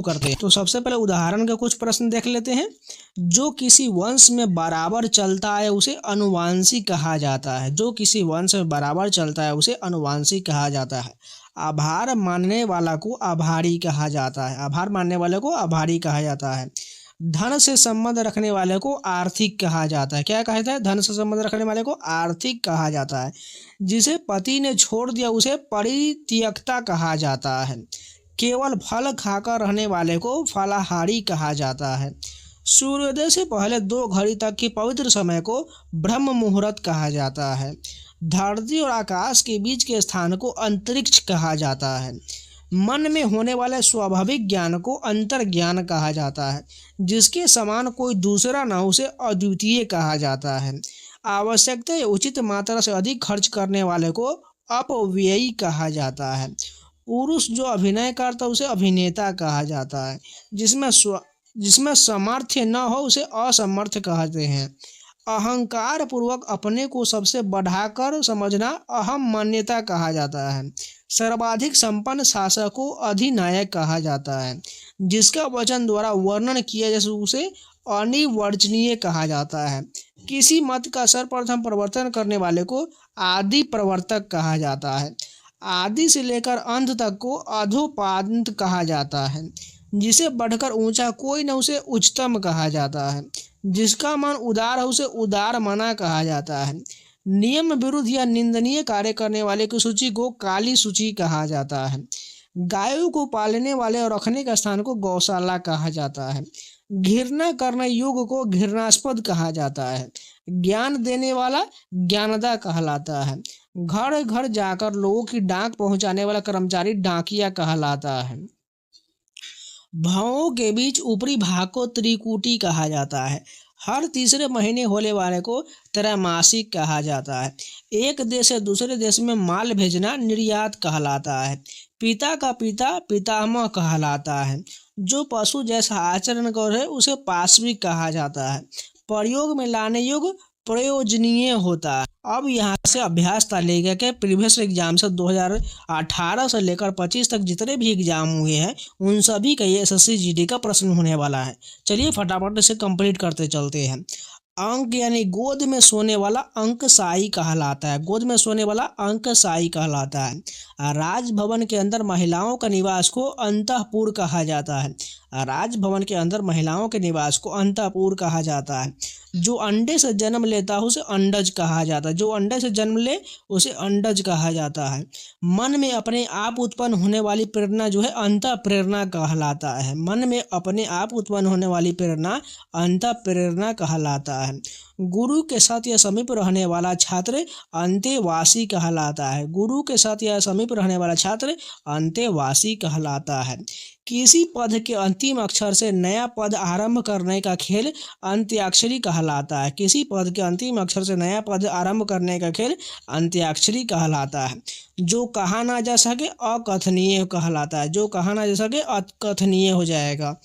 करते हैं। तो सबसे पहले उदाहरण के कुछ प्रश्न देख लेते हैं। जो किसी वंश में बराबर चलता है उसे अनुवांशिक कहा जाता है। जो किसी वंश में बराबर चलता है उसे अनुवांशिक कहा जाता है। आभार मानने वाला को आभारी कहा जाता है। आभार मानने वाले को आभारी कहा जाता है। धन से संबंध रखने वाले को आर्थिक कहा जाता है। क्या कहा जाता है? धन से संबंध रखने वाले को आर्थिक कहा जाता है। जिसे पति ने छोड़ दिया उसे परित्यक्ता कहा जाता है। केवल फल खाकर रहने वाले को फलाहारी कहा जाता है। सूर्योदय से पहले 2 घड़ी तक के पवित्र समय को ब्रह्म मुहूर्त कहा जाता है। धरती और आकाश के बीच के स्थान को अंतरिक्ष कहा जाता है। मन में होने वाले स्वाभाविक ज्ञान को अंतर ज्ञान कहा जाता है। जिसके समान कोई दूसरा न उसे अद्वितीय कहा जाता है। आवश्यकता या उचित मात्रा से अधिक खर्च करने वाले को अपव्ययी कहा जाता है। पुरुष जो अभिनय करता है उसे अभिनेता कहा जाता है। जिसमें सामर्थ्य न हो उसे असमर्थ कहते हैं। अहंकार पूर्वक अपने को सबसे बढ़ाकर समझना अहम मान्यता कहा जाता है। सर्वाधिक संपन्न शासक को अधिनायक कहा जाता है। जिसका वचन द्वारा वर्णन किया जैसे उसे अनिर्वचनीय कहा जाता है। किसी मत का सर्वप्रथम प्रवर्तन करने वाले को आदि प्रवर्तक कहा जाता है। आदि से लेकर अंत तक को अधोपांत कहा जाता है। जिसे बढ़कर ऊंचा कोई न उसे उच्चतम कहा जाता है। जिसका मन उदार है उसे उदार मना कहा जाता है। नियम विरुद्ध या निंदनीय कार्य करने वाले की सूची को काली सूची कहा जाता है। गायों को पालने वाले और रखने का स्थान को गौशाला कहा जाता है। घृणा करने योग्य को घृणास्पद कहा जाता है। ज्ञान देने वाला ज्ञानदा कहलाता है। घर घर जाकर लोगों की डाक पहुंचाने वाला कर्मचारी डाकिया कहलाता है। भावों के बीच ऊपरी भाग को त्रिकुटी कहा जाता है। हर तीसरे महीने होने वाले को त्रैमासिक कहा जाता है। एक देश से दूसरे देश में माल भेजना निर्यात कहलाता है। पिता का पिता पितामह कहलाता है। जो पशु जैसा आचरण करे उसे पाशविक कहा जाता है। प्रयोग में लाने योग्य प्रयोजनीय होता है। अब यहाँ से अभ्यास तालिका के प्रीवियस एग्जाम से 2018 से लेकर 25 तक जितने भी एग्जाम हुए हैं उन सभी का ये एसएससी जीडी का प्रश्न होने वाला है। चलिए फटाफट से कंप्लीट करते चलते हैं। अंक यानी गोद में सोने वाला अंकशाही कहलाता है। गोद में सोने वाला अंकशाही कहलाता है। राजभवन के अंदर महिलाओं का निवास को अंतःपुर कहा जाता है। राजभवन के अंदर महिलाओं के निवास को अंतःपुर कहा जाता है। जो अंडे से जन्म लेता है उसे अंडज कहा जाता है। जो अंडे से जन्म ले उसे अंडज कहा जाता है। मन में अपने आप उत्पन्न होने वाली प्रेरणा जो है अंतः प्रेरणा कहलाता है। मन में अपने आप उत्पन्न होने वाली प्रेरणा अंतः प्रेरणा कहलाता है। गुरु के साथ यह समीप रहने वाला छात्र अंतेवासी कहलाता है। गुरु के साथ यह समीप रहने वाला छात्र अंतेवासी कहलाता है। किसी पद के अंतिम अक्षर से नया पद आरंभ करने का खेल अंत्याक्षरी कहलाता है। किसी पद के अंतिम अक्षर से नया पद आरंभ करने का खेल अंत्याक्षरी कहलाता है। जो कहा ना जा सके अकथनीय कहलाता है। जो कहा ना जा सके अकथनीय हो जाएगा।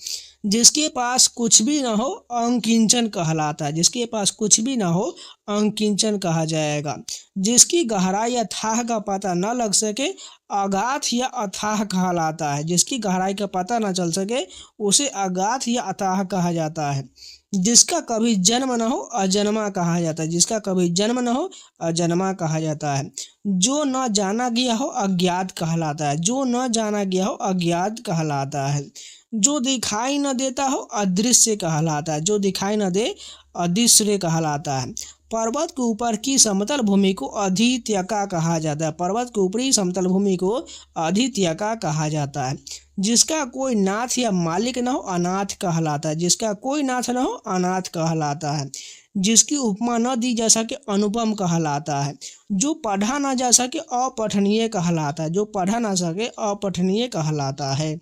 जिसके पास कुछ भी ना हो अंकिंचन कहलाता है। जिसके पास कुछ भी ना हो अंकिंचन कहा जाएगा। जिसकी गहराई या थाह का पता न लग सके अगाध या अथाह कहलाता है। जिसकी गहराई का पता न चल सके उसे अगाध या अथाह कहा जाता है। जिसका कभी जन्म न हो अजन्मा कहा जाता है। जिसका कभी जन्म न हो अजन्मा कहा जाता है। जो न जाना गया हो अज्ञात कहलाता है। जो न जाना गया हो अज्ञात कहलाता है। जो दिखाई न देता हो अदृश्य कहलाता है। जो दिखाई न दे अदृश्य कहलाता है। पर्वत के ऊपर की समतल भूमि को अधित्यका कहा जाता है। पर्वत के ऊपरी समतल भूमि को अधित्यका कहा जाता है। जिसका कोई नाथ या मालिक न हो अनाथ कहलाता है। जिसका कोई नाथ न हो अनाथ कहलाता है। जिसकी उपमा न दी जा सके अनुपम कहलाता है। जो पढ़ा न जा सके अपठनीय कहलाता है। जो पढ़ा न सके अपठनीय कहलाता है।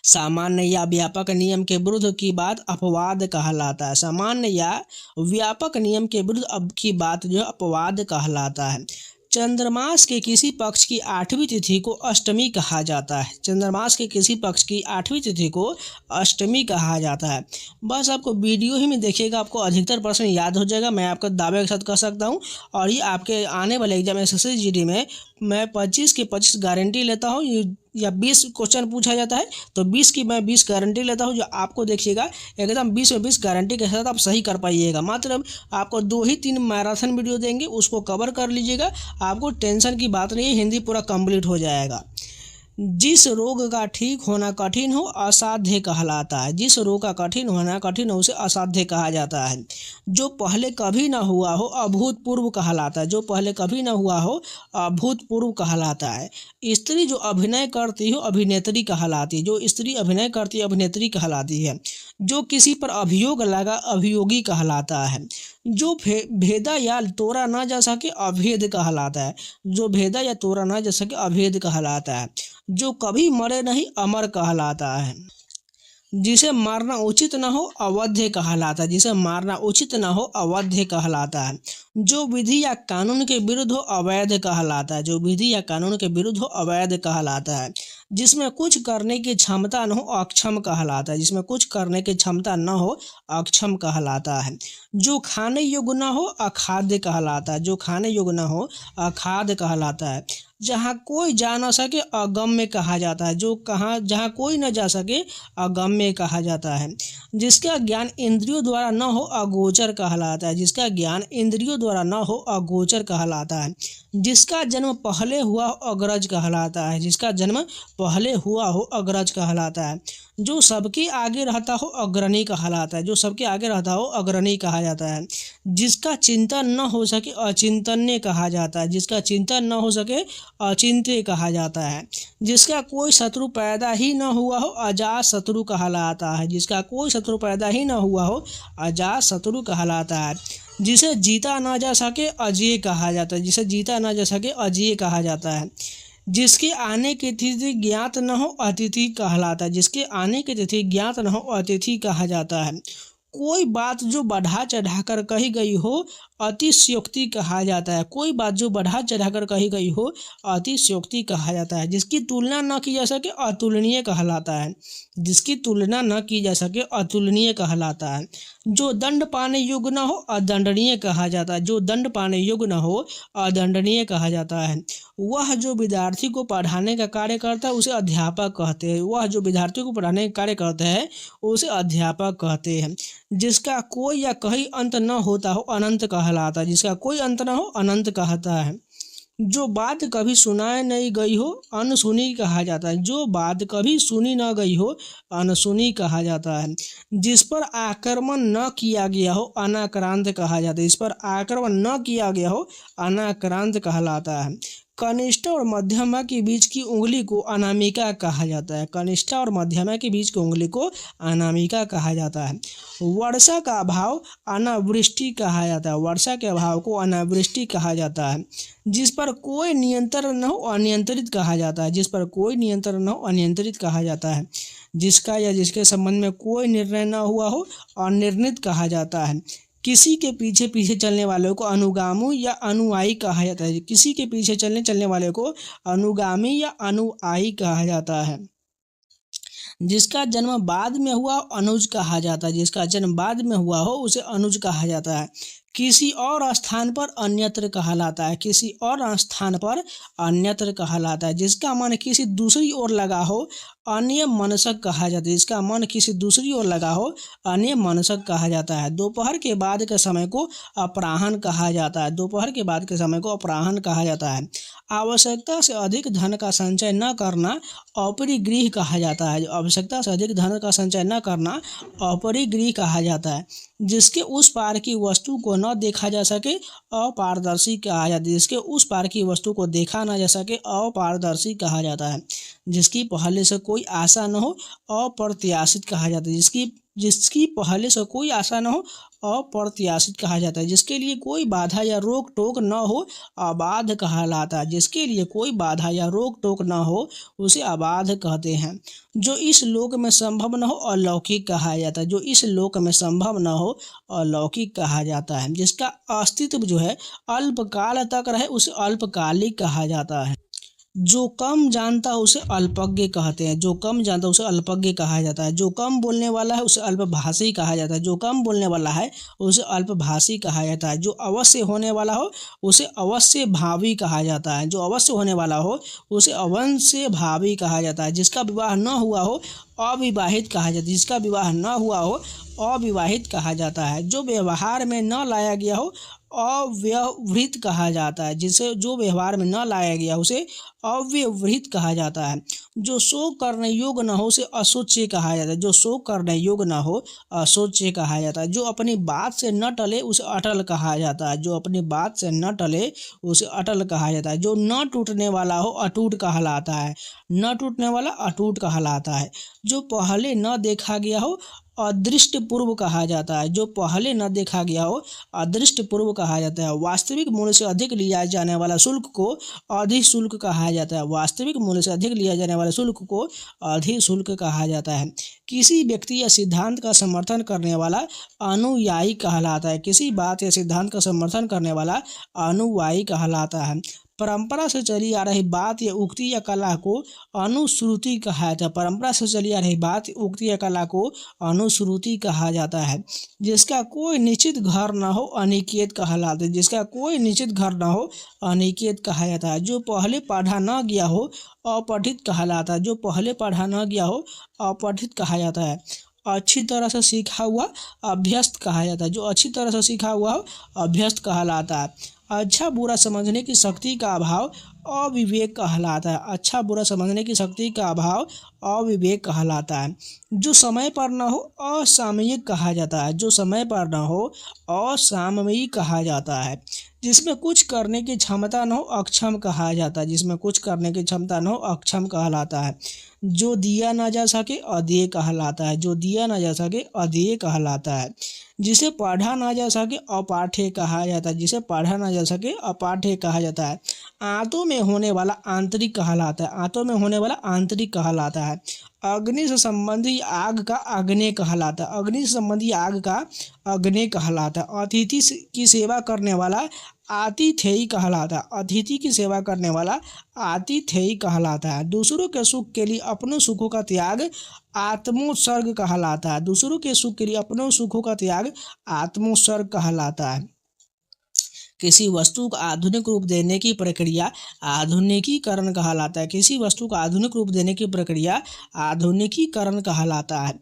सामान्य या व्यापक नियम के विरुद्ध की बात अपवाद कहलाता है। सामान्य या व्यापक नियम के विरुद्ध की बात जो है अपवाद कहलाता है। चंद्रमास के किसी पक्ष की 8वीं तिथि को अष्टमी कहा जाता है। चंद्रमास के किसी पक्ष की 8वीं तिथि को अष्टमी कहा जाता है। बस आपको वीडियो ही में देखिएगा, आपको अधिकतर प्रश्न याद हो जाएगा। मैं आपका दावे के साथ कह सकता हूं। और ये आपके आने वाले एग्जाम एसएससी जीडी में मैं 25 की 25 गारंटी लेता हूँ, या 20 क्वेश्चन पूछा जाता है तो 20 की मैं 20 गारंटी लेता हूँ, जो आपको देखिएगा एकदम 20 में 20 गारंटी के साथ आप सही कर पाइएगा। मात्र आपको 2 ही 3 मैराथन वीडियो देंगे, उसको कवर कर लीजिएगा, आपको टेंशन की बात नहीं है, हिंदी पूरा कंप्लीट हो जाएगा। जिस रोग का ठीक होना कठिन हो असाध्य कहलाता है। जिस रोग का कठिन होना कठिन हो उसे असाध्य कहा जाता है। जो पहले कभी ना हुआ हो अभूतपूर्व कहलाता है। जो पहले कभी ना हुआ हो अभूतपूर्व कहलाता है। स्त्री जो अभिनय करती हो अभिनेत्री कहलाती है। जो स्त्री अभिनय करती है अभिनेत्री कहलाती है। जो किसी पर अभियोग लगा अभियोगी कहलाता है। जो भेदा या तोड़ा ना जा सके अभेद कहलाता है। जो भेदा या तोड़ा ना जा सके अभेद कहलाता है। जो कभी मरे नहीं अमर कहलाता है। जिसे मारना उचित न हो अवध्य कहलाता है। जिसे मारना उचित न हो अवध्य कहलाता है। जो विधि या कानून के विरुद्ध हो अवैध कहलाता है। जो विधि या कानून के विरुद्ध हो अवैध कहलाता है। जिसमें कुछ करने की क्षमता न हो अक्षम कहलाता है। जिसमें कुछ करने की क्षमता न हो अक्षम कहलाता है। जो खाने योग्य न हो अखाद्य कहलाता है। जो खाने योग्य न हो अखाद्य कहलाता है। जहाँ कोई जा न सके अगम्य कहा जाता है। जहाँ कोई न जा सके अगम्य कहा जाता है। जिसका ज्ञान इंद्रियों द्वारा न हो अगोचर कहलाता है। जिसका ज्ञान इंद्रियों द्वारा न हो अगोचर कहलाता है। जिसका जन्म पहले हुआ हो अग्रज कहलाता है। जिसका जन्म पहले हुआ हो अग्रज कहलाता है। जो सबके आगे रहता हो अग्रणी कहलाता है। जो सबके आगे रहता हो अग्रणी कहा जाता है। जिसका चिंतन न हो सके अचिंतन्य कहा जाता है। जिसका चिंतन न हो सके अचिंत्य कहा जाता है। जिसका कोई शत्रु पैदा ही न हुआ हो अजात शत्रु कहलाता है। जिसका कोई शत्रु पैदा ही न हुआ हो अजात शत्रु कहलाता है। जिसे जीता ना जा सके अजेय कहा जाता है। जिसे जीता ना जा सके अजेय कहा जाता है। जिसके आने की तिथि ज्ञात न हो अतिथि कहलाता है। जिसके आने की तिथि ज्ञात न हो अतिथि कहा जाता है। कोई बात जो बढ़ा चढ़ाकर कही गई हो अतिशयोक्ति कहा जाता है। कोई बात जो बढ़ा चढ़ाकर कही गई हो अतिशयोक्ति कहा जाता है। जिसकी तुलना न की जा सके अतुलनीय कहलाता है। जिसकी तुलना न की जा सके अतुलनीय कहलाता है। जो दंड पाने योग्य न हो अदंडनीय कहा जाता है। जो दंड पाने योग्य न हो अदंडनीय कहा जाता है। वह जो विद्यार्थी को पढ़ाने का कार्य करता है उसे अध्यापक कहते हैं। वह जो विद्यार्थी को पढ़ाने का कार्य करता है उसे अध्यापक कहते हैं। जिसका कोई या कहीं अंत न होता हो अनंत कहलाता है। जिसका कोई अंत न हो अनंत कहता है। जो बात कभी सुनाई नहीं गई हो अनसुनी कहा जाता है। जो बात कभी सुनी न गई हो अनसुनी कहा जाता है। जिस पर आक्रमण न किया गया हो अनाक्रांत कहा जाता है। जिस पर आक्रमण न किया गया हो अनाक्रांत कहलाता है। कनिष्ठ और मध्यमा के बीच की उंगली को अनामिका कहा जाता है। कनिष्ठ और मध्यमा के बीच की उंगली को अनामिका कहा जाता है। वर्षा का अभाव अनावृष्टि कहा जाता है। वर्षा के अभाव को अनावृष्टि कहा जाता है। जिस पर कोई नियंत्रण न हो अनियंत्रित कहा जाता है। जिस पर कोई नियंत्रण न हो अनियंत्रित कहा जाता है। जिसका या जिसके संबंध में कोई निर्णय न हुआ हो अनिर्णित कहा जाता है। किसी के पीछे पीछे चलने वालों को अनुगामी या अनुयायी कहा जाता है। किसी के पीछे चलने वाले को अनुगामी या अनुयायी कहा जाता है। जिसका जन्म बाद में हुआ अनुज कहा जाता है। जिसका जन्म बाद में हुआ हो उसे अनुज कहा जाता है। किसी और स्थान पर अन्यत्र कहलाता है। किसी और स्थान पर अन्यत्र कहलाता है। जिसका मन किसी दूसरी ओर लगा हो अन्य मनसक कहा जाता है। जिसका मन किसी दूसरी ओर लगा हो अन्य मनसक कहा जाता है। दोपहर के बाद के समय को अपराह्न कहा जाता है। दोपहर के बाद के समय को अपराह्न कहा जाता है। आवश्यकता से अधिक धन का संचय न करना अपरिग्रह कहा जाता है। आवश्यकता से अधिक धन का संचय न करना अपरिग्रह कहा जाता है। जिसके उस पार की वस्तु को न देखा जा सके अपारदर्शी कहा जाता है। जिसके उस पार की वस्तु को देखा न जा सके अपारदर्शी कहा जाता है। जिसकी पहले से कोई आशा न हो अप्रत्याशित कहा जाता है। जिसकी पहले से कोई आशा न हो अप्रत्याशित कहा जाता है। जिसके लिए कोई बाधा या रोक टोक न हो अबाध कहलाता है। जिसके लिए कोई बाधा या रोक टोक न हो उसे अबाध कहते हैं। जो इस लोक में संभव न हो अलौकिक कहा जाता है। जो इस लोक में संभव न हो अलौकिक कहा जाता है। जिसका अस्तित्व जो है अल्पकाल तक रहे उसे अल्पकालिक कहा जाता है। जो कम जानता है उसे अल्पज्ञ कहते हैं। जो कम जानता है उसे अल्पज्ञ कहा जाता है। जो कम बोलने वाला है उसे अल्पभाषी कहा जाता है। जो कम बोलने वाला है उसे अल्पभाषी कहा जाता है। जो अवश्य होने वाला हो उसे अवश्य भावी कहा जाता है। जो अवश्य होने वाला हो उसे अवश्य भावी कहा जाता है। जिसका विवाह न हुआ हो अविवाहित कहा जाता है। जिसका विवाह न हुआ हो अविवाहित कहा जाता है। जो व्यवहार में न लाया गया हो अव्यवहित कहा जाता है। जिसे जो व्यवहार में न लाया गया उसे अव्यवहित कहा जाता है। जो शोक करने योग्य न हो उसे अशोच्य कहा जाता है। जो शोक करने योग्य न हो अशोच्य कहा जाता है। जो अपनी बात से न टले उसे अटल कहा जाता है। जो अपनी बात से न टले उसे अटल कहा जाता है। जो न टूटने वाला हो अटूट कहलाता है। न टूटने वाला अटूट कहलाता है। जो पहले न देखा गया हो अदृष्ट पूर्व कहा जाता है। जो पहले न देखा गया हो अदृष्ट पूर्व कहा जाता है। वास्तविक मूल्य से अधिक लिया जाने वाला शुल्क को अधिक शुल्क कहा जाता है। वास्तविक मूल्य से अधिक लिया जाने वाले शुल्क को अधिक शुल्क कहा जाता है। किसी व्यक्ति या सिद्धांत का समर्थन करने वाला अनुयायी कहलाता है। किसी बात या सिद्धांत का समर्थन करने वाला अनुयायी कहलाता है। परंपरा से चली आ रही बात या उक्ति या कला को अनुश्रुति कहा जाता है। परंपरा से चली आ रही बात उक्ति या कला को अनुश्रुति कहा जाता है। जिसका कोई निश्चित घर न हो अनिकेत कहलाता है। जिसका कोई निश्चित घर न हो अनिकेत कहा जाता है। जो पहले पढ़ा न गया हो अपठित कहलाता है। जो पहले पढ़ा न गया हो अपठित कहा जाता है। अच्छी तरह से सीखा हुआ अभ्यस्त कहा जाता है। जो अच्छी तरह से सीखा हुआ हो अभ्यस्त कहलाता है। अच्छा बुरा समझने की शक्ति का अभाव अविवेक कहलाता है। अच्छा बुरा समझने की शक्ति का अभाव अविवेक कहलाता है। जो समय पर न हो असामयिक कहा जाता है। जो समय पर न हो असामयिक कहा जाता है। जिसमें कुछ करने की क्षमता न हो अक्षम कहा जाता है। जिसमें कुछ करने की क्षमता न हो अक्षम कहलाता है। जो दिया ना जा सके अदेय कहलाता है। जो दिया ना जा सके अदेय कहलाता है। जिसे पढ़ा ना जा सके अपाठ्य कहा जाता है। जिसे पढ़ा ना जा सके अपाठ्य कहा जाता है। आंतों में होने वाला आंतरिक कहलाता है। आंतों में होने वाला आंतरिक कहलाता है। अग्नि से संबंधी आग का अग्नेय कहलाता है। अग्नि से संबंधी आग का अग्नेय कहलाता है। अतिथि की सेवा करने वाला आतिथेयी कहलाता है। अतिथि की सेवा करने वाला आतिथेयी कहलाता है। दूसरों के सुख के लिए अपने सुखों का त्याग आत्मोत्सर्ग कहलाता है। दूसरों के सुख के लिए अपने सुखों का त्याग आत्मोत्सर्ग कहलाता है। किसी वस्तु को आधुनिक रूप देने की प्रक्रिया आधुनिकीकरण कहलाता है। किसी वस्तु को आधुनिक रूप देने की प्रक्रिया आधुनिकीकरण कहलाता है।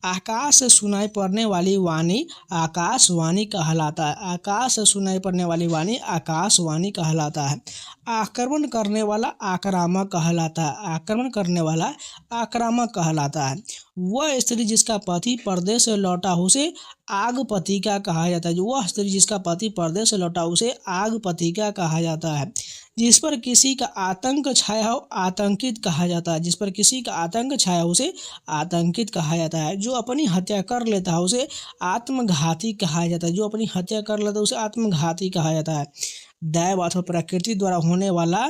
आकाश से सुनाई पड़ने वाली वाणी आकाशवाणी कहलाता है। आकाश से सुनाई पड़ने वाली वाणी आकाशवाणी कहलाता है। आक्रमण करने वाला आक्रामक कहलाता है। आक्रमण करने वाला आक्रामक कहलाता है। वह स्त्री जिसका पति परदेश से लौटा उसे आगपतिका कहा जाता है। वह स्त्री जिसका पति परदेश से लौटा उसे आगपतिका कहा जाता है। जिस पर किसी का आतंक छाया हो आतंकित कहा जाता है। जिस पर किसी का आतंक छाया हो उसे आतंकित कहा जाता है। जो अपनी हत्या कर लेता है उसे आत्मघाती कहा जाता है। जो अपनी हत्या कर लेता है उसे आत्मघाती कहा जाता है। दैव अथवा प्रकृति द्वारा होने वाला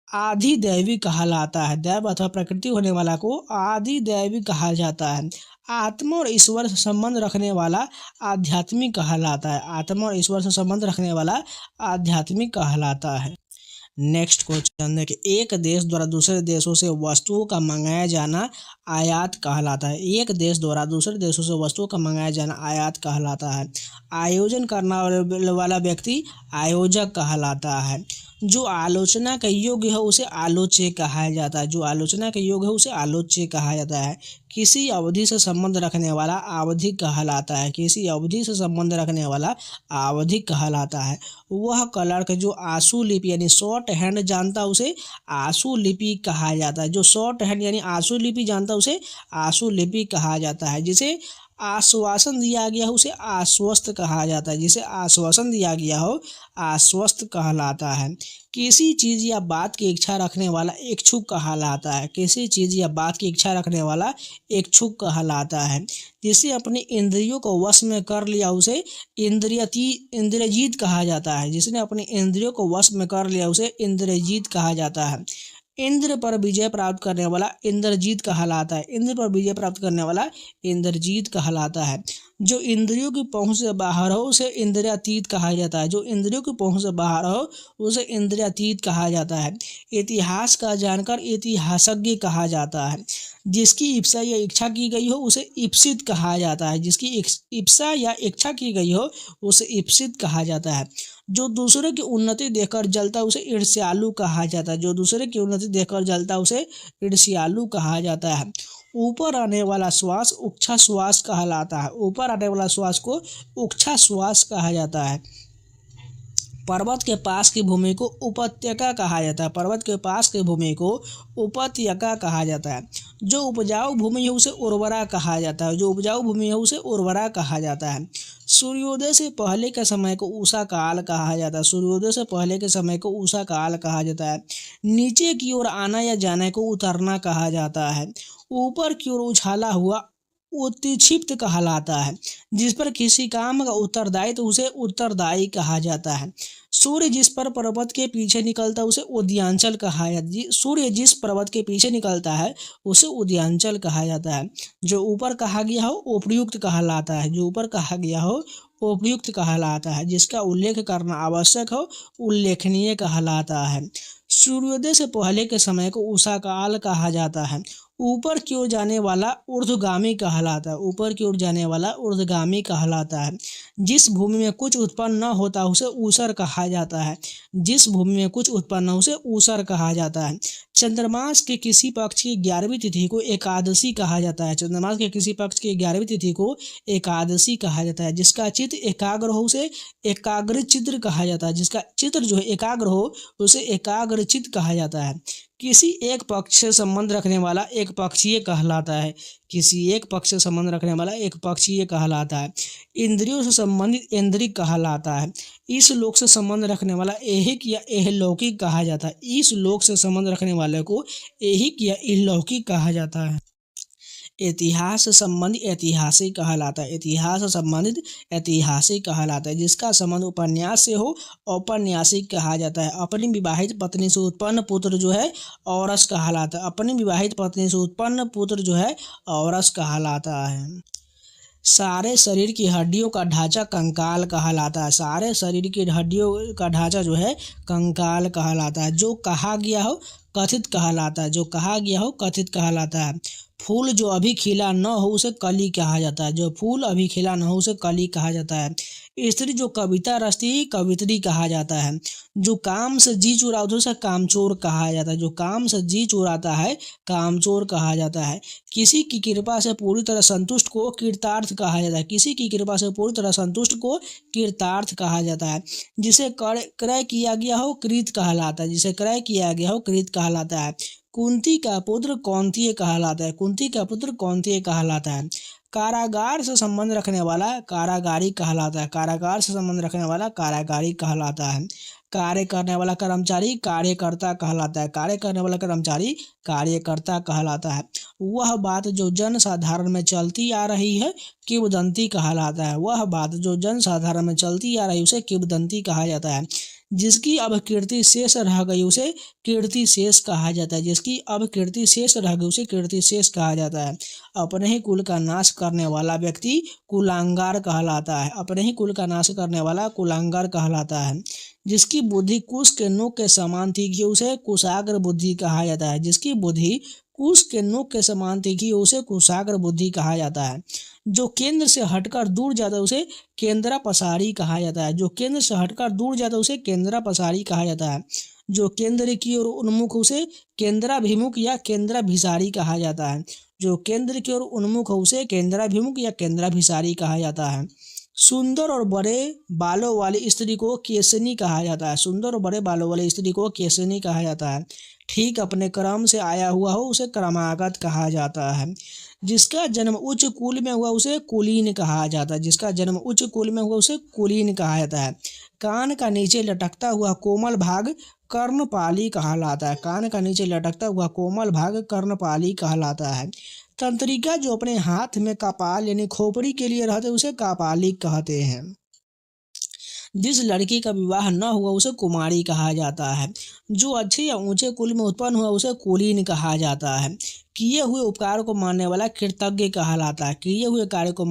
आधिदैवी कहलाता है। दैव अथवा प्रकृति होने वाला को आधिदैवी कहा जाता है। आत्मा और ईश्वर से संबंध रखने वाला आध्यात्मिक कहलाता है। आत्मा और ईश्वर से संबंध रखने वाला आध्यात्मिक कहलाता है। नेक्स्ट क्वेश्चन है कि एक देश द्वारा दूसरे देशों से वस्तुओं का मंगाया जाना आयात कहलाता है। एक देश द्वारा दूसरे देशों से वस्तुओं का मंगाया जाना आयात कहलाता है। आयोजन करने वाला व्यक्ति आयोजक कहलाता है। जो आलोचना के योग्य है उसे आलोच्य कहा जाता है। जो आलोचना के योग्य है उसे आलोच्य कहा जाता है। किसी अवधि से संबंध रखने वाला आवधिक कहलाता है। किसी अवधि से संबंध रखने वाला आवधिक कहलाता है। वह क्लर्क जो आशु लिपि यानी शॉर्ट हैंड जानता उसे आशु लिपि कहा जाता है। जो शॉर्ट हैंड यानी आशु लिपि जानता उसे आशु लिपि कहा जाता है। जिसे आश्वासन दिया गया हो उसे आश्वस्त कहा जाता है। जिसे आश्वासन दिया गया हो आश्वस्त कहलाता है। किसी चीज़ या बात की इच्छा रखने वाला इच्छुक कहलाता है। किसी चीज़ या बात की इच्छा रखने वाला इच्छुक कहलाता है। जिसे अपनी इंद्रियों को वश में कर लिया उसे इंद्रियजीत कहा जाता है। जिसने अपनी इंद्रियों को वश में कर लिया उसे इंद्रियजीत कहा जाता है। इंद्र पर विजय प्राप्त करने वाला इंद्रजीत कहलाता है। इंद्र पर विजय प्राप्त करने वाला इंद्रजीत कहलाता है। जो इंद्रियों की पहुंच से बाहर हो उसे इंद्रियातीत कहा जाता है। जो इंद्रियों की पहुंच से बाहर हो उसे इंद्रियातीत कहा जाता है। इतिहास का जानकर इतिहासज्ञ कहा जाता है। जिसकी इप्सा या इच्छा की गई हो उसे इप्सित कहा जाता है। जिसकी इप्सा या इच्छा की गई हो उसे इप्सित कहा जाता है। जो दूसरे की उन्नति देखकर जलता उसे ईर्ष्यालु कहा जाता है। जो दूसरे की उन्नति देखकर जलता उसे ईर्ष्यालु कहा जाता है। ऊपर आने वाला श्वास उच्छ्वास श्वास कहलाता है। ऊपर आने वाला श्वास को उच्छ्वास श्वास कहा जाता है। पर्वत के पास की भूमि को उपत्यका कहा जाता है। पर्वत के पास की भूमि को उपत्यका कहा जाता है। जो उपजाऊ भूमि है उसे उर्वरा कहा जाता है। जो उपजाऊ भूमि है उसे उर्वरा कहा जाता है। सूर्योदय से पहले के समय को उषा काल कहा जाता है। सूर्योदय से पहले के समय को उषा काल कहा जाता है। नीचे की ओर आना या जाने को उतरना कहा जाता है। ऊपर की ओर उछाला हुआ उत्क्षिप्त कहलाता है। जिस पर किसी काम का उत्तरदायी तो उसे उत्तरदायी कहा जाता है। सूर्य जिस पर पर्वत के पीछे निकलता है उसे उदयांचल कहा जाता है। सूर्य जिस पर्वत के पीछे निकलता है उसे उदयांचल कहा जाता है। जो ऊपर कहा गया हो उपयुक्त कहलाता है। जो ऊपर कहा गया हो उपयुक्त कहलाता है। जिसका उल्लेख करना आवश्यक हो उल्लेखनीय कहलाता है। सूर्योदय से पहले के समय को उषा काल कहा जाता है। ऊपर की ओर जाने वाला ऊर्ध्वगामी कहलाता है। ऊपर की ओर जाने वाला ऊर्ध्वगामी कहलाता है। जिस भूमि में कुछ उत्पन्न न होता उसे ऊसर कहा जाता है। जिस भूमि में कुछ उत्पन्न न हो उसे ऊसर कहा जाता है। चंद्रमास के किसी पक्ष की 11वीं तिथि को एकादशी कहा जाता है। चंद्रमास के किसी पक्ष की 11वीं तिथि को एकादशी कहा जाता है। जिसका चित्त एकाग्र हो उसे एकाग्र चित्र कहा जाता है। जिसका चित्र जो है एकाग्र हो उसे एकाग्र चित्त कहा जाता है। किसी एक पक्ष से संबंध रखने वाला एक पक्षीय कहलाता है। किसी एक पक्ष से संबंध रखने वाला एक पक्षीय कहलाता है। इंद्रियों से संबंधित इंद्रिय कहलाता है। इस लोक से संबंध रखने वाला ऐहिक या इहलौकिक कहा जाता है। इस लोक से संबंध रखने वाले को ऐहिक या इहलौकिक कहा जाता है। इतिहास से संबंधित ऐतिहासिक कहलाता है। इतिहास से संबंधित ऐतिहासिक कहलाता है। जिसका संबंध उपन्यास से हो औपन्यासिक कहा जाता है। अपनी विवाहित पत्नी से उत्पन्न पुत्र जो है औरस कहलाता है। अपनी विवाहित पत्नी से उत्पन्न पुत्र जो है औरस कहलाता है। सारे शरीर की हड्डियों का ढांचा कंकाल कहलाता है। सारे शरीर की हड्डियों का ढांचा जो है कंकाल कहलाता है। जो कहा गया हो कथित कहलाता है। जो कहा गया हो कथित कहलाता है। फूल जो अभी खिला न हो उसे कली कहा जाता है। जो फूल अभी खिला न हो उसे कली कहा जाता है। स्त्री जो कविता रचती कवित्री कहा जाता है। जो काम से जी चुराता है उसे कामचोर कहा जाता है। जो काम से जी चुराता है कामचोर कहा जाता है। किसी की कृपा से पूरी तरह संतुष्ट को कृतार्थ कहा जाता है। किसी की कृपा से पूरी तरह संतुष्ट को कृतार्थ कहा जाता है। जिसे क्रय किया गया हो कृत कहलाता है। जिसे क्रय किया गया हो कृत कहलाता है। कुंती का पुत्र कौंतेय कहलाता है। कुंती का पुत्र कौंतेय कहलाता है। कारागार से संबंध रखने वाला कारागारी कहलाता है। कारागार से संबंध रखने वाला कारागारी कहलाता है। कार्य करने वाला कर्मचारी कार्यकर्ता कहलाता है। कार्य करने वाला कर्मचारी कार्यकर्ता कहलाता है। वह बात जो जन साधारण में चलती आ रही है किंवदंती कहलाता है। वह बात जो जन साधारण में चलती आ रही है उसे किंवदंती कहा जाता है। जिसकी अब कीर्ति शेष रह गई उसे कीर्ति शेष कहा जाता है। जिसकी अब कीर्ति शेष रह गई उसे कीर्ति शेष कहा जाता है। अपने ही कुल का नाश करने वाला व्यक्ति कुलांगार कहलाता है। अपने ही कुल का नाश करने वाला कुलांगार कहलाता है। जिसकी बुद्धि कुश के नोक के समान तीखी उसे कुशाग्र बुद्धि कहा जाता है। जिसकी बुद्धि कुश के नोक के समान तीखी उसे कुशाग्र बुद्धि कहा जाता है। जो केंद्र से हटकर दूर जाता है उसे केंद्रा पसारी कहा जाता है। जो केंद्र से हटकर दूर जाता है उसे केंद्रा पसारी कहा जाता है। जो केंद्र की ओर उन्मुख उसे केंद्राभिमुख या केंद्राभिसारी कहा जाता है। जो केंद्र की ओर उन्मुख है उसे केंद्राभिमुख या केंद्राभिसारी कहा जाता है। सुंदर और बड़े बालों वाली स्त्री को केसनी कहा जाता है। सुंदर और बड़े बालों वाली स्त्री को केसनी कहा जाता है। ठीक अपने क्रम से आया हुआ हो उसे क्रमागत कहा जाता है। जिसका जन्म उच्च कुल में हुआ उसे कुलीन कहा जाता है। जिसका जन्म उच्च कुल में हुआ उसे कुलीन कहा जाता है। कान का नीचे लटकता हुआ कोमल भाग कर्णपाली कहलाता है। कान का नीचे लटकता हुआ कोमल भाग कर्णपाली कहलाता है। तंत्रिका जो अपने हाथ में कपाल यानी खोपड़ी के लिए रहते उसे कपालिक कहते हैं। जिस लड़की का विवाह न हुआ उसे कुमारी कहा जाता है। जो अच्छे या ऊंचे कुल में उत्पन्न हुआ उसे कुलीन कहा जाता है। किए हुए उपकार को मानने वाला कृतज्ञ कहलाता है। किए हुए कार्य को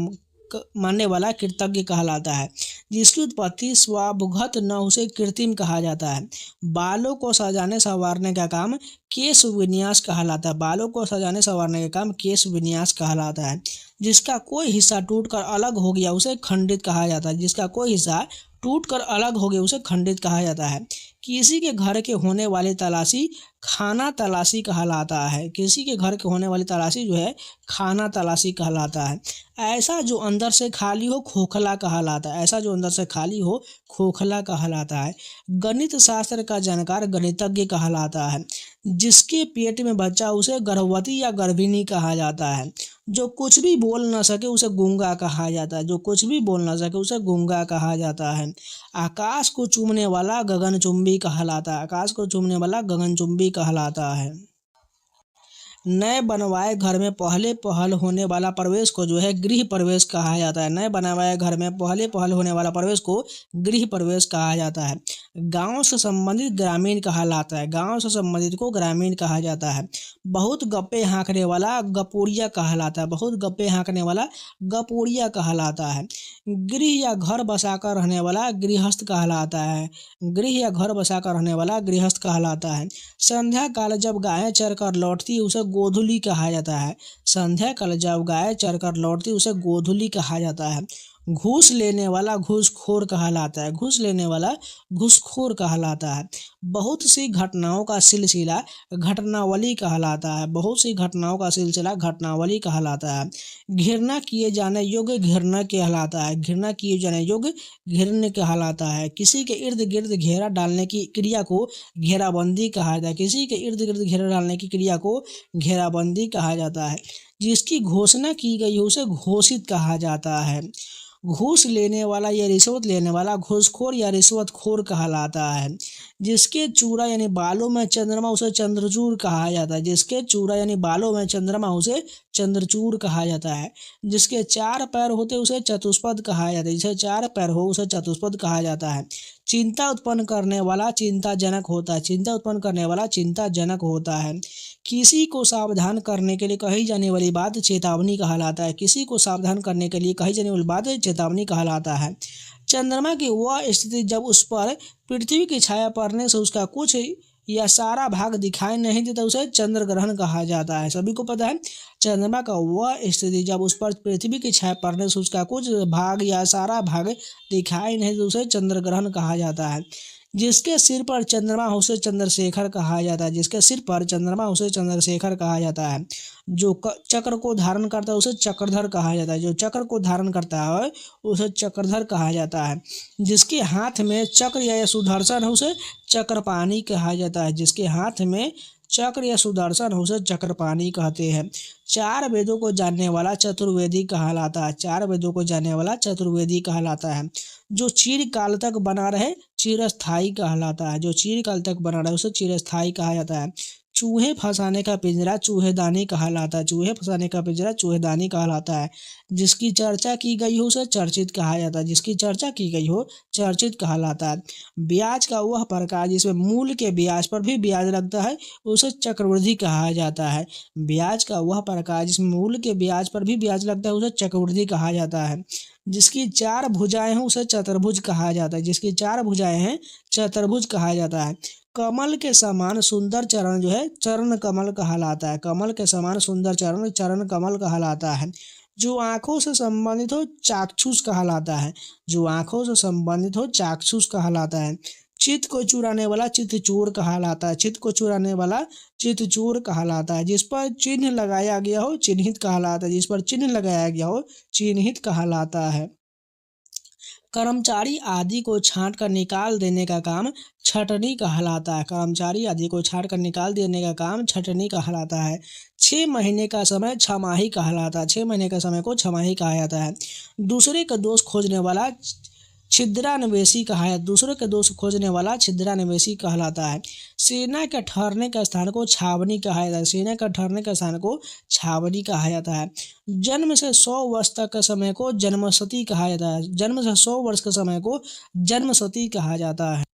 मानने वाला कृतज्ञ कहलाता है। जिसकी उत्पत्ति स्वाभुगत न उसे कृत्रिम कहा जाता है। बालों को सजाने संवारने का काम केश विन्यास कहलाता है। बालों को सजाने संवारने का काम केश विन्यास कहलाता है। जिसका कोई हिस्सा टूटकर अलग हो गया उसे खंडित कहा जाता है। जिसका कोई हिस्सा टूटकर अलग हो गया उसे खंडित कहा जाता है। किसी के घर के होने वाली तलाशी खाना तलाशी कहलाता है। किसी के घर के होने वाली तलाशी जो है खाना तलाशी कहलाता है। ऐसा जो अंदर से खाली हो खोखला कहलाता है। ऐसा जो अंदर से खाली हो खोखला कहलाता है। गणित शास्त्र का जानकार गणितज्ञ कहलाता है। जिसके पेट में बच्चा उसे गर्भवती या गर्भिणी कहा जाता है। जो कुछ भी बोल न सके उसे गूंगा कहा जाता है। जो कुछ भी बोल न सके उसे गूंगा कहा जाता है। आकाश को चूमने वाला गगनचुंबी कहलाता है। आकाश को चूमने वाला गगनचुंबी कहलाता है। नए बनवाए घर में पहले पहल होने वाला प्रवेश को जो है गृह प्रवेश कहा जाता है। नए बनवाए घर में पहले पहल होने वाला प्रवेश को गृह प्रवेश कहा जाता है। गांव से संबंधित ग्रामीण कहलाता है। गांव से संबंधित को ग्रामीण कहा जाता है। बहुत गप्पे हाँकने वाला गपोरिया कहलाता है। बहुत गप्पे हाँकने वाला गपोरिया कहलाता है। गृह या घर बसाकर रहने वाला गृहस्थ कहलाता है। गृह या घर बसाकर रहने वाला गृहस्थ कहलाता है। संध्या काल जब गायें चरकर लौटती उसे गोधूली कहा जाता है। संध्या काल जब गाय चरकर लौटती उसे गोधूली कहा जाता है। घूस लेने वाला घूसखोर कहलाता है। घूस लेने वाला घूसखोर कहलाता है। बहुत सी घटनाओं का सिलसिला घटनावली कहलाता है। बहुत सी घटनाओं का सिलसिला घटनावली कहलाता है। घृणा किए जाने योग्य घृणा कहलाता है। घृणा किए जाने योग्य घृण्य कहलाता है। किसी के इर्द गिर्द घेरा डालने की क्रिया को घेराबंदी कहा जाता है। किसी के इर्द गिर्द घेरा डालने की क्रिया को घेराबंदी कहा जाता है। जिसकी घोषणा की गई है उसे घोषित कहा जाता है। घूस लेने वाला या रिश्वत लेने वाला घूसखोर या रिश्वतखोर कहलाता है। जिसके चूड़ा यानी बालों में चंद्रमा उसे चंद्रचूड़ कहा जाता है। जिसके चूड़ा यानी बालों में चंद्रमा उसे चंद्रचूड़ कहा जाता है। जिसके चार पैर होते उसे चतुष्पद कहा जाता है। जिसे चार पैर हो उसे चतुष्पद कहा जाता है। चिंता उत्पन्न करने वाला चिंताजनक होता है। चिंता उत्पन्न करने वाला चिंताजनक होता है। किसी को सावधान करने के लिए कही जाने वाली बात चेतावनी कहलाता है। किसी को सावधान करने के लिए कही जाने वाली बात चेतावनी कहलाता है। चंद्रमा की वह स्थिति जब उस पर पृथ्वी की छाया पड़ने से उसका कुछ या सारा भाग दिखाई नहीं देता उसे चंद्र ग्रहण कहा जाता है। सभी को पता है चंद्रमा का वह स्थिति जब उस पर पृथ्वी की छाया पड़ने से उसका कुछ भाग या सारा भाग दिखाई नहीं देता उसे चंद्र ग्रहण कहा जाता है। जिसके सिर पर चंद्रमा हो उसे चंद्रशेखर कहा जाता है। जिसके सिर पर चंद्रमा उसे चंद्रशेखर कहा जाता है। जो चक्र को धारण करता है उसे चक्रधर कहा जाता है। जो चक्र को धारण करता है उसे चक्रधर कहा जाता है। जिसके हाथ में चक्र या सुदर्शन है उसे चक्रपाणी कहा जाता है। जिसके हाथ में चक्र या सुदर्शन हो उसे चक्रपाणी कहते हैं। चार वेदों को जानने वाला चतुर्वेदी कहलाता है। चार वेदों को जानने वाला चतुर्वेदी कहलाता है। जो चिरकाल तक बना रहे चिरस्थायी कहलाता है। जो चिरकाल तक बना रहे उसे चिरस्थायी कहा जाता है। चूहे फंसाने का पिंजरा चूहेदानी कहलाता है। चूहे फंसाने का पिंजरा चूहेदानी कहलाता है। जिसकी चर्चा की गई हो उसे चर्चित कहा जाता है। जिसकी चर्चा की गई हो चर्चित कहलाता है। ब्याज का वह प्रकार जिसमें मूल के ब्याज पर भी ब्याज लगता है उसे चक्रवृद्धि कहा जाता है। ब्याज का वह प्रकार जिसमें मूल के ब्याज पर भी ब्याज लगता है उसे चक्रवृद्धि कहा जाता है। जिसकी चार भुजाएं हैं उसे चतुर्भुज कहा जाता है। जिसकी चार भुजाएं हैं चतुर्भुज कहा जाता है। कमल के समान सुंदर चरण जो है चरण कमल कहलाता है। कमल के समान सुंदर चरण चरण कमल कहलाता है। जो आँखों से संबंधित हो चाक्षुष कहलाता है। जो आँखों से संबंधित हो चाक्षुष कहलाता है। चित्त को चुराने वाला चित्तचोर कहलाता है। चित्त को चुराने वाला चित्तचोर कहलाता है। जिस पर चिन्ह लगाया गया हो चिन्हित कहलाता है। जिस पर चिन्ह लगाया गया हो चिन्हित कहलाता है। कर्मचारी आदि को छांट कर निकाल देने का काम छटनी कहलाता है। कर्मचारी आदि को छांट कर निकाल देने का काम छटनी कहलाता है। 6 महीने का समय छमाही कहलाता है। 6 महीने का समय को छमाही कहा जाता है। दूसरे का दोष खोजने वाला छिद्रान्वेषी कहा है, दूसरों के दोष खोजने वाला छिद्रान्वेषी कहलाता है। सेना के ठहरने के स्थान को छावनी कहा जाता है, सेना के ठहरने के स्थान को छावनी कहा जाता है। जन्म से 100 वर्ष तक के समय को जन्मशती कहा जाता है, जन्म से 100 वर्ष के समय को जन्मशती कहा जाता है।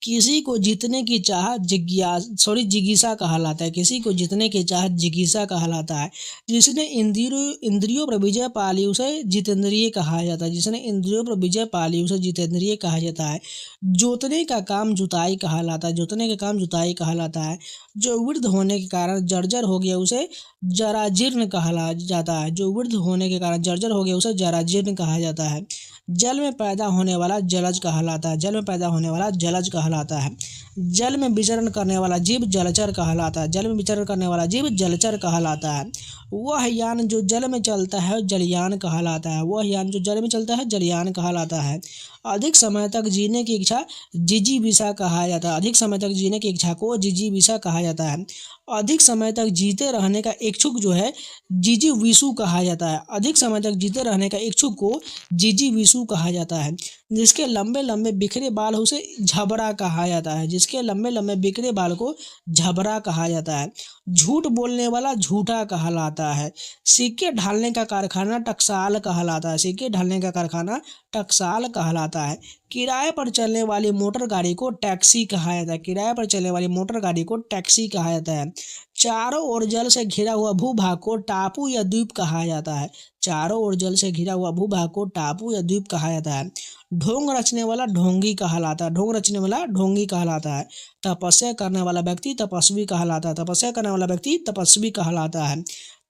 किसी को जीतने की चाह जिज्ञासा कहलाता है, किसी को जीतने की चाह जिज्ञासा कहलाता है। जिसने इंद्रियों पर विजय पा ली उसे जितेंद्रिय कहा जाता है, जिसने इंद्रियों पर विजय पा ली उसे जितेंद्रिय कहा जाता है। जोतने का काम जुताई कहलाता है, जोतने का काम जुताई कहलाता है। जो वृद्ध होने के कारण जर्जर हो गया उसे जराजीर्ण कहा जाता है, जो वृद्ध होने के कारण जर्जर हो गया उसे जराजीर्ण कहा जाता है। जल में पैदा होने वाला जलज कहलाता है, जल में पैदा होने वाला जलज कहलाता है। जल में विचरण करने वाला जीव जलचर कहलाता है, जल में विचरण करने वाला जीव जलचर कहलाता है। वह यान जो जल में चलता है जलयान कहलाता है, वह यान जो जल में चलता है जलयान कहलाता है। अधिक समय तक जीने की इच्छा जिजीविषा कहा जाता है, अधिक समय तक जीने की इच्छा को जिजीविषा कहा जाता है। अधिक समय तक जीते रहने का इच्छुक जो है जिजीविषु कहा जाता है, अधिक समय तक जीते रहने का इच्छुक को जिजीविषु कहा जाता है। जिसके लंबे लंबे बिखरे बाल हो उसे झबरा कहा जाता है, जिसके लंबे लंबे बिखरे बाल को झबरा कहा जाता है। झूठ बोलने वाला झूठा कहलाता है। सिक्के ढालने का कारखाना टकसाल कहलाता है, सिक्के ढालने का कारखाना टकसाल कहलाता है। किराए पर चलने वाली मोटर गाड़ी को टैक्सी कहा जाता है, किराए पर चलने वाली मोटर गाड़ी को टैक्सी कहा जाता है। चारों ओर जल से घिरा हुआ भूभाग को टापू या द्वीप कहा जाता है, चारों ओर जल से घिरा हुआ भूभाग को टापू या द्वीप कहा जाता है। ढोंग रचने वाला ढोंगी कहलाता है, ढोंग रचने वाला ढोंगी कहलाता है। तपस्या करने वाला व्यक्ति तपस्वी कहलाता है, तपस्या करने वाला व्यक्ति तपस्वी कहलाता है।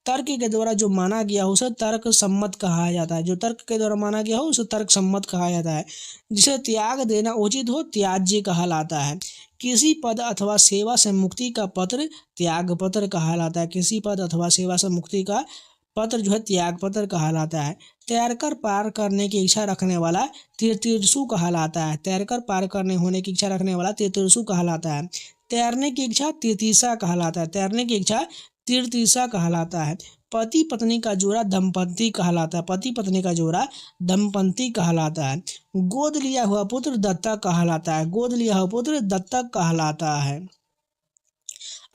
तर्क के द्वारा जो माना गया हो उसे तर्क सम्मत कहा जाता है, जो तर्क के द्वारा माना गया हो उसे तर्क सम्मत कहा जाता है। जिसे त्याग देना उचित हो त्याज्य कहलाता है। किसी पद अथवा सेवा से मुक्ति का पत्र त्याग पत्र कहलाता है, किसी पद अथवा सेवा से मुक्ति का पत्र जो है त्याग पत्र कहलाता है। तैरकर पार करने की इच्छा रखने वाला तीर्थीर्षु कहलाता है, तैरकर पार करने होने की इच्छा रखने वाला तीर्थीर्षु कहलाता है। तैरने की इच्छा तीर्थीसा कहलाता है, तैरने की इच्छा तीर्थीसा कहलाता है। पति पत्नी का जोड़ा दंपति कहलाता है, पति पत्नी का जोड़ा दंपति कहलाता है। गोद लिया हुआ पुत्र दत्तक कहलाता है, गोद लिया हुआ पुत्र दत्तक कहलाता है।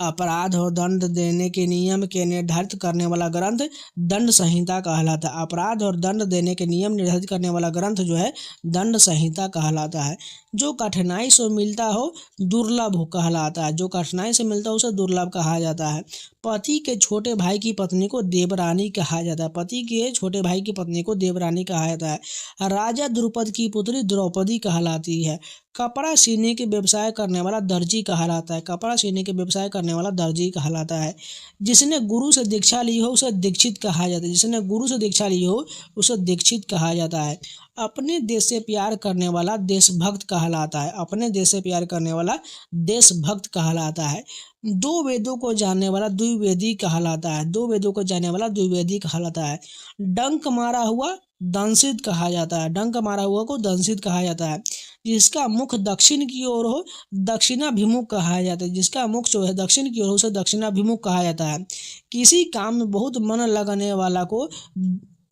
अपराध और दंड देने के नियम के निर्धारित करने वाला ग्रंथ दंड संहिता कहलाता है, अपराध और दंड देने के नियम निर्धारित करने वाला ग्रंथ जो है दंड संहिता कहलाता है। जो कठिनाई से मिलता हो दुर्लभ कहलाता है, जो कठिनाई से मिलता हो उसे दुर्लभ कहा जाता है। पति के छोटे भाई की पत्नी को देवरानी कहा जाता है, पति के छोटे भाई की पत्नी को देवरानी कहा जाता है। राजा द्रुपद की पुत्री द्रौपदी कहलाती है। कपड़ा सीने के व्यवसाय करने वाला दर्जी कहलाता है, कपड़ा सीने के व्यवसाय करने वाला दर्जी कहलाता है। जिसने गुरु से दीक्षा ली हो उसे दीक्षित कहा जाता है, जिसने गुरु से दीक्षा ली हो उसे दीक्षित कहा जाता है। अपने देश से प्यार करने वाला देशभक्त कहलाता है, अपने देश से प्यार करने वाला देशभक्त कहलाता है। दो वेदों को जानने वाला द्विवेदी कहलाता है, दो वेदों को जानने वाला द्विवेदी कहलाता है। डंक मारा हुआ दंशित कहा जाता है, डंक मारा हुआ को दंशित कहा जाता है। जिसका मुख दक्षिण की ओर हो दक्षिणाभिमुख कहा जाता है, जिसका मुख जो है दक्षिण की ओर हो उसे दक्षिणाभिमुख कहा जाता है। किसी काम में बहुत मन लगने वाला को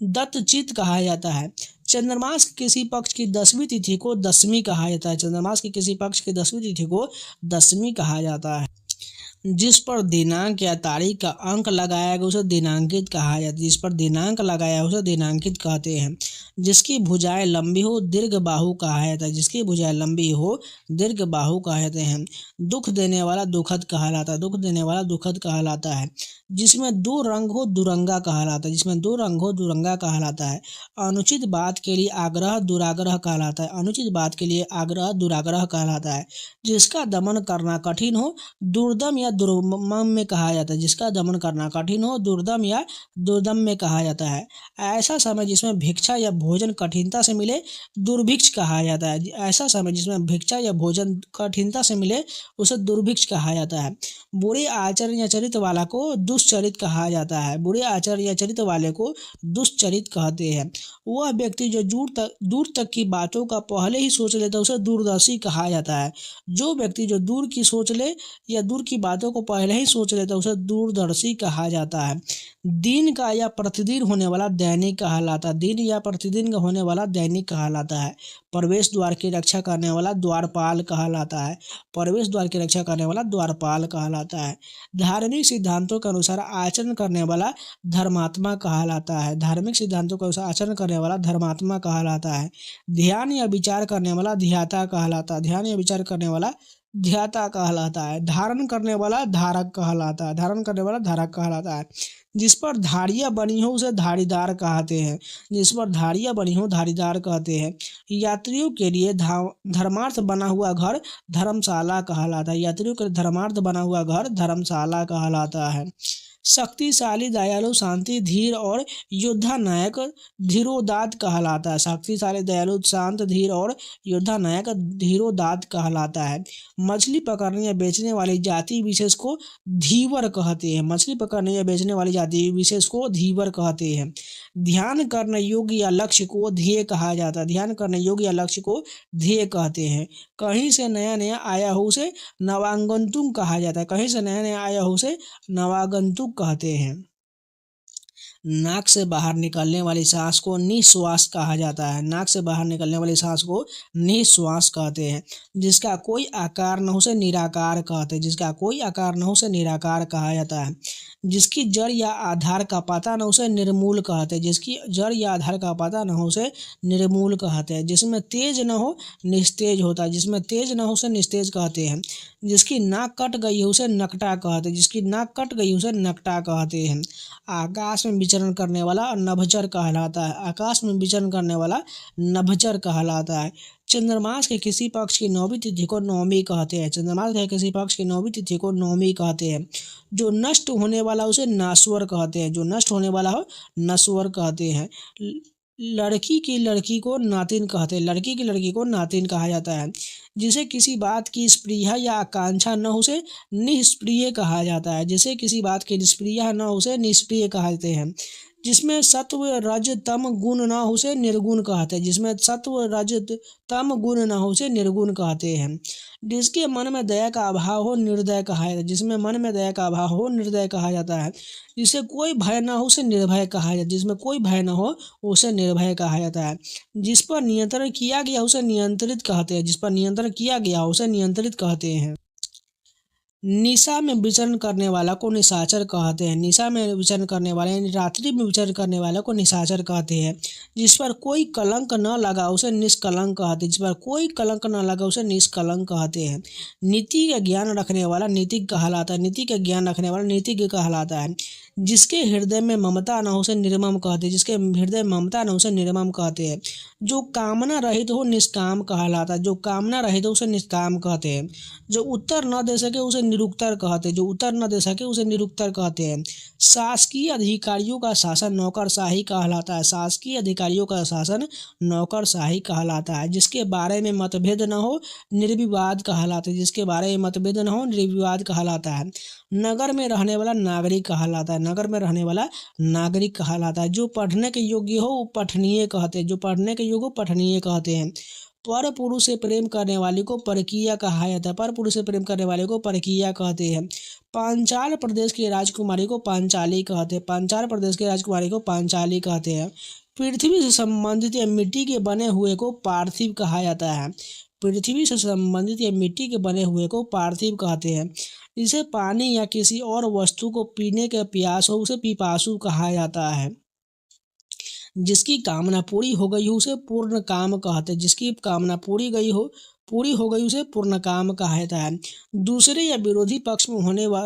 दत्तचित कहा जाता है। चंद्रमास की किसी पक्ष की 10वीं तिथि को दशमी कहा जाता है, चंद्रमास की किसी पक्ष की 10वीं तिथि को दशमी कहा जाता है। जिस पर दिनांक या तारीख का अंक लगाया गया उसे दिनांकित कहा जाता है, जिस पर दिनांक लगाया उसे दिनांकित कहते हैं। जिसकी भुजाएं लंबी हो दीर्घ बाहु कहा जाता है, जिसकी भुजाएं लंबी हो दीर्घ बाहु कहा जाते हैं। दुख देने वाला दुखद कहलाता है, दुख देने वाला दुखद कहलाता है। जिसमें दो रंग हो दुरंगा कहलाता है, जिसमें दो रंग हो दुरंगा कहलाता है। अनुचित बात के लिए आग्रह दुराग्रह कहलाता है, अनुचित बात के लिए आग्रह दुराग्रह कहलाता है। जिसका दमन करना कठिन हो दुर्दम या दुर्दम में कहा जाता है, जिसका दमन करना कठिन हो दुर्दम या दुर्दम में कहा जाता है। ऐसा समय जिसमें भिक्षा या भोजन कठिनता से मिले दुर्भिक्ष कहा जाता है, ऐसा समय जिसमें भिक्षा या भोजन कठिनता से मिले उसे दुर्भिक्ष कहा जाता है। बुरे आचरण या चरित्र वाला को दुष्चरित कहा जाता है। बुरे आचरण या चरित्र वाले को दुष्चरित कहते हैं। वह व्यक्ति जो दूर तक की बातों का पहले ही सोच लेता है उसे दूरदर्शी कहा जाता है। जो व्यक्ति जो दूर की सोच ले या दूर की बातों को पहले ही सोच लेता है उसे दूरदर्शी कहा जाता है। दिन का या प्रतिदिन होने वाला दैनिक कहलाता है। दिन या प्रतिदिन का होने वाला दैनिक कहलाता है। प्रवेश द्वार की रक्षा करने वाला द्वारपाल कहलाता है। प्रवेश द्वार की रक्षा करने वाला द्वारपाल कहलाता है। धार्मिक सिद्धांतों के अनुसार आचरण करने वाला धर्मात्मा कहलाता है। धार्मिक सिद्धांतों के अनुसार आचरण करने वाला धर्मात्मा कहलाता है। ध्यान या विचार करने वाला ध्याता कहलाता है। ध्यान या विचार करने वाला ध्याता कहलाता है। धारण करने वाला धारक कहलाता है। धारण करने वाला धारक कहलाता है। जिस पर धारियां बनी हो उसे धारीदार कहते हैं। जिस पर धारियां बनी हो धारीदार कहते हैं। यात्रियों के लिए धर्मार्थ बना हुआ घर धर्मशाला कहलाता है। यात्रियों के लिए धर्मार्थ बना हुआ घर धर्मशाला कहलाता है। शक्तिशाली, दयालु, शांति, धीर और योद्धा नायक धीरोदात कहलाता है। शक्तिशाली, दयालु, शांत, धीर और योद्धा नायक धीरोदात कहलाता है। मछली पकड़ने या बेचने वाली जाति विशेष को धीवर कहते हैं। मछली पकड़ने या बेचने वाली जाति विशेष को धीवर कहते हैं। ध्यान करने योग्य या लक्ष्य को ध्येय कहा जाता है। ध्यान करने योग्य या लक्ष्य को ध्येय कहते हैं। कहीं से नया नया आया हो उसे नवागंतुक कहा जाता है। कहीं से नया नया आया हो उसे नवागंतुक कहते हैं। नाक से बाहर निकलने वाली सांस को निश्वास कहा जाता है। नाक से बाहर निकलने वाली सांस को निश्वास कहते हैं। जिसका कोई आकार न हो उसे निराकार कहते हैं। जिसका कोई आकार न हो उसे निराकार कहा जाता है। जिसकी जड़ या आधार का पता न हो उसे निर्मूल कहते हैं। जिसकी जड़ या आधार का पता न हो उसे निर्मूल कहते हैं। जिसमें तेज न हो निस्तेज होता है। जिसमें तेज न हो उसे निस्तेज कहते हैं। जिसकी नाक कट गई है उसे नकटा कहते हैं। जिसकी नाक कट गई उसे नकटा कहते हैं। आकाश में विचरण करने वाला नभचर कहलाता है। आकाश में विचरण करने वाला नभचर कहलाता है। चंद्रमास के किसी पक्ष की 9वीं तिथि को नवमी कहते हैं। चंद्रमास के किसी पक्ष की 9वीं तिथि को नवमी कहते हैं। जो नष्ट होने वाला उसे नाश्वर कहते हैं। जो नष्ट होने वाला हो नश्वर कहते हैं। लड़की की लड़की को नातिन कहते हैं। लड़की की लड़की को नातिन कहा जाता है। जिसे किसी बात की स्पृहा या आकांक्षा न हो उसे निष्प्रिय कहा जाता है। जिसे किसी बात की स्पृहा न हो उसे निष्प्रिय कहते हैं। जिसमें सत्व रज तम गुण न हो उसे निर्गुण कहते हैं। जिसमें सत्व रज तम गुण न हो उसे निर्गुण कहते हैं। जिसके मन में दया का अभाव हो निर्दय कहा जाता है। जिसमें मन में दया का अभाव हो निर्दय कहा जाता है। जिसे कोई भय न हो उसे निर्भय कहा जाता है। जिसमें कोई भय न हो उसे निर्भय कहा जाता है। जिस पर नियंत्रण किया गया उसे नियंत्रित कहते हैं। जिस पर नियंत्रण किया गया उसे नियंत्रित कहते हैं। निशा में विचरण करने वाला को निशाचर कहते हैं। निशा में विचरण करने वाले यानी रात्रि में विचरण करने वाले को निशाचर कहते हैं। जिस पर कोई कलंक न लगा उसे निष्कलंक कहते हैं। जिस पर कोई कलंक न लगा उसे निष्कलंक कहते हैं। नीति का ज्ञान रखने वाला नीतिज्ञ कहलाता है। नीति का ज्ञान रखने वाला नीतिज्ञ कहलाता है। जिसके हृदय में ममता न हो उसे निर्मम कहते हैं। जिसके हृदय में ममता न हो उसे निर्मम कहते हैं। जो कामना रहित हो निष्काम कहलाता है। जो कामना रहित हो उसे निष्काम कहते हैं। जो उत्तर न दे सके उसे निरुत्तर कहते हैं। जो उत्तर न दे सके उसे निरुत्तर कहते हैं। शासकीय अधिकारियों का शासन नौकरशाही कहलाता है। शासकीय अधिकारियों का शासन नौकरशाही कहलाता है। जिसके बारे में मतभेद न हो निर्विवाद कहलाता है। जिसके बारे में मतभेद न हो निर्विवाद कहलाता है। नगर में रहने वाला नागरिक कहलाता है। नगर में रहने वाला नागरिक कहलाता है। जो पढ़ने के योग्य हो वो पठनीय कहते हैं। जो पढ़ने के योग्य हो पठनीय कहते हैं। पर पुरुष से प्रेम करने वाले को परकीया कहा जाता है। पर पुरुष से प्रेम करने वाले को परकीया कहते हैं। पांचाल प्रदेश की राजकुमारी को पांचाली कहते हैं। पांचाल प्रदेश की राजकुमारी को पांचाली कहते हैं। पृथ्वी से संबंधित या मिट्टी के बने हुए को पार्थिव कहा जाता है। पृथ्वी से संबंधित या मिट्टी के बने हुए को पार्थिव कहते हैं। जिसे पानी या किसी और वस्तु को पीने के प्यास हो उसे पिपासु कहा जाता है। जिसकी कामना पूरी हो गई हो उसे पूर्ण काम कहते हैं। जिसकी कामना पूरी हो गई उसे पूर्ण काम कहा जाता है। दूसरे या विरोधी पक्ष में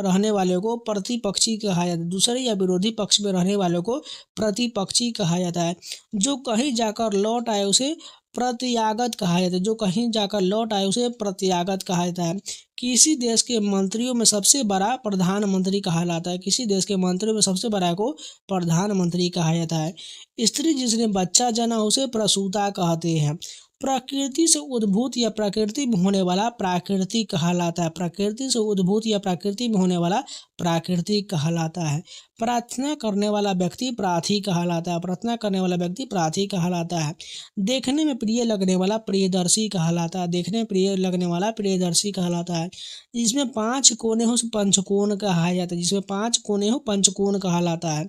रहने वाले को प्रतिपक्षी कहा जाता है। दूसरे या विरोधी पक्ष में रहने वाले को प्रतिपक्षी कहा जाता है। जो कहीं जाकर लौट आए उसे प्रत्यागत कहा जाता है। जो कहीं जाकर लौट आए उसे प्रत्यागत कहा जाता है। किसी देश के मंत्रियों में सबसे बड़ा प्रधानमंत्री कहलाता है। किसी देश के मंत्रियों में सबसे बड़ा को प्रधानमंत्री कहा जाता है। स्त्री जिसने बच्चा जना उसे प्रसूता कहते हैं। प्रकृति से उद्भूत या प्रकृति में होने वाला प्राकृतिक कहलाता है। प्रकृति से उद्भूत या प्रकृति में होने वाला प्राकृतिक कहलाता है। प्रार्थना करने वाला व्यक्ति प्रार्थी कहलाता है। प्रार्थना करने वाला व्यक्ति प्रार्थी कहलाता है। देखने में प्रिय लगने वाला प्रियदर्शी कहलाता है। देखने में प्रिय लगने वाला प्रियदर्शी कहलाता है। जिसमें 5 कोने हो उसे पंचकोण कहा जाता है। जिसमें 5 कोने हो पंचकोण कहलाता है।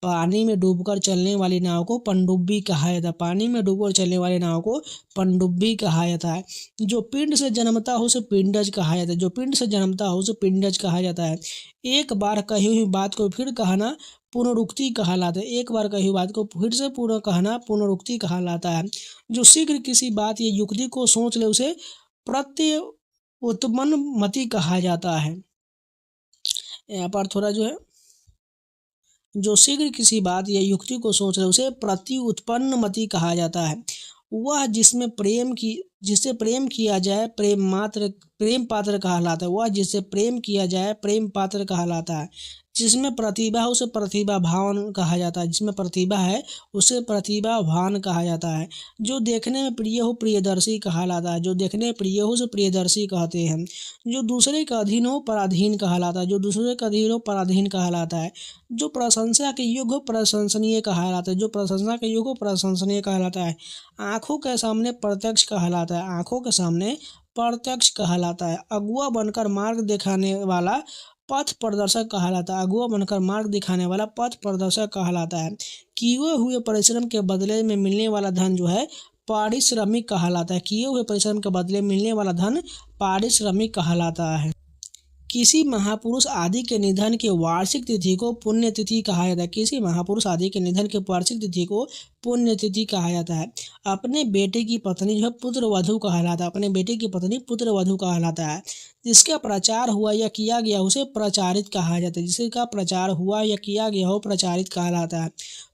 पानी में डूबकर चलने वाली नाव को पनडुब्बी कहा जाता है। पानी में डूबकर चलने वाली नाव को पनडुब्बी कहा जाता है। जो पिंड से जन्मता हो उसे पिंडज कहा जाता है। जो पिंड से जन्मता हो उसे पिंडज कहा जाता है। एक बार कही हुई बात को फिर कहना पुनरुक्ति कहलाता है। एक बार कही हुई बात को फिर से पुनः कहना पुनरुक्ति कहलाता है। जो शीघ्र किसी बात या युक्ति को सोच ले उसे प्रत्यय उत्पन्न मति कहा जाता है। यहाँ पर थोड़ा जो है, जो शीघ्र किसी बात या युक्ति को सोच ले उसे प्रति उत्पन्न मति कहा जाता है। वह जिससे प्रेम किया जाए प्रेम पात्र कहलाता है। वह जिससे प्रेम किया जाए प्रेम पात्र कहलाता है। जिसमें प्रतिभा है उसे प्रतिभावान कहा जाता है। जिसमें प्रतिभा है उसे प्रतिभावान कहा जाता है। जो देखने में प्रिय हो प्रियदर्शी कहलाता है। जो देखने में प्रिय हो उसे प्रियदर्शी कहते हैं। जो दूसरे का अधीन हो पराधीन कहलाता है। जो दूसरे का अधीन हो पराधीन कहलाता है। जो प्रशंसा के योग्य हो प्रशंसनीय कहलाता है। जो प्रशंसा के योग्य हो प्रशंसनीय कहलाता है। आँखों के सामने प्रत्यक्ष कहलाता है। आँखों के सामने प्रत्यक्ष कहलाता है। अगुआ बनकर मार्ग दिखाने वाला पथ प्रदर्शक कहलाता है। अगुआ बनकर मार्ग दिखाने वाला पथ प्रदर्शक कहलाता है। किए हुए परिश्रम के बदले में मिलने वाला धन जो है पारिश्रमिक कहलाता है। किए हुए परिश्रम के बदले मिलने वाला धन पारिश्रमिक कहलाता है। किसी महापुरुष आदि के निधन की वार्षिक तिथि को पुण्यतिथि कहा जाता है। किसी महापुरुष आदि के निधन की वार्षिक तिथि को पुण्यतिथि कहा जाता है। अपने बेटे की पत्नी जो है पुत्रवधू कहलाता है। अपने बेटे की पत्नी पुत्रवधू कहलाता है। जिसका प्रचार हुआ या किया गया उसे प्रचारित कहा जाता है। जिसका प्रचार हुआ या किया गया हो प्रचारित कहलाता है।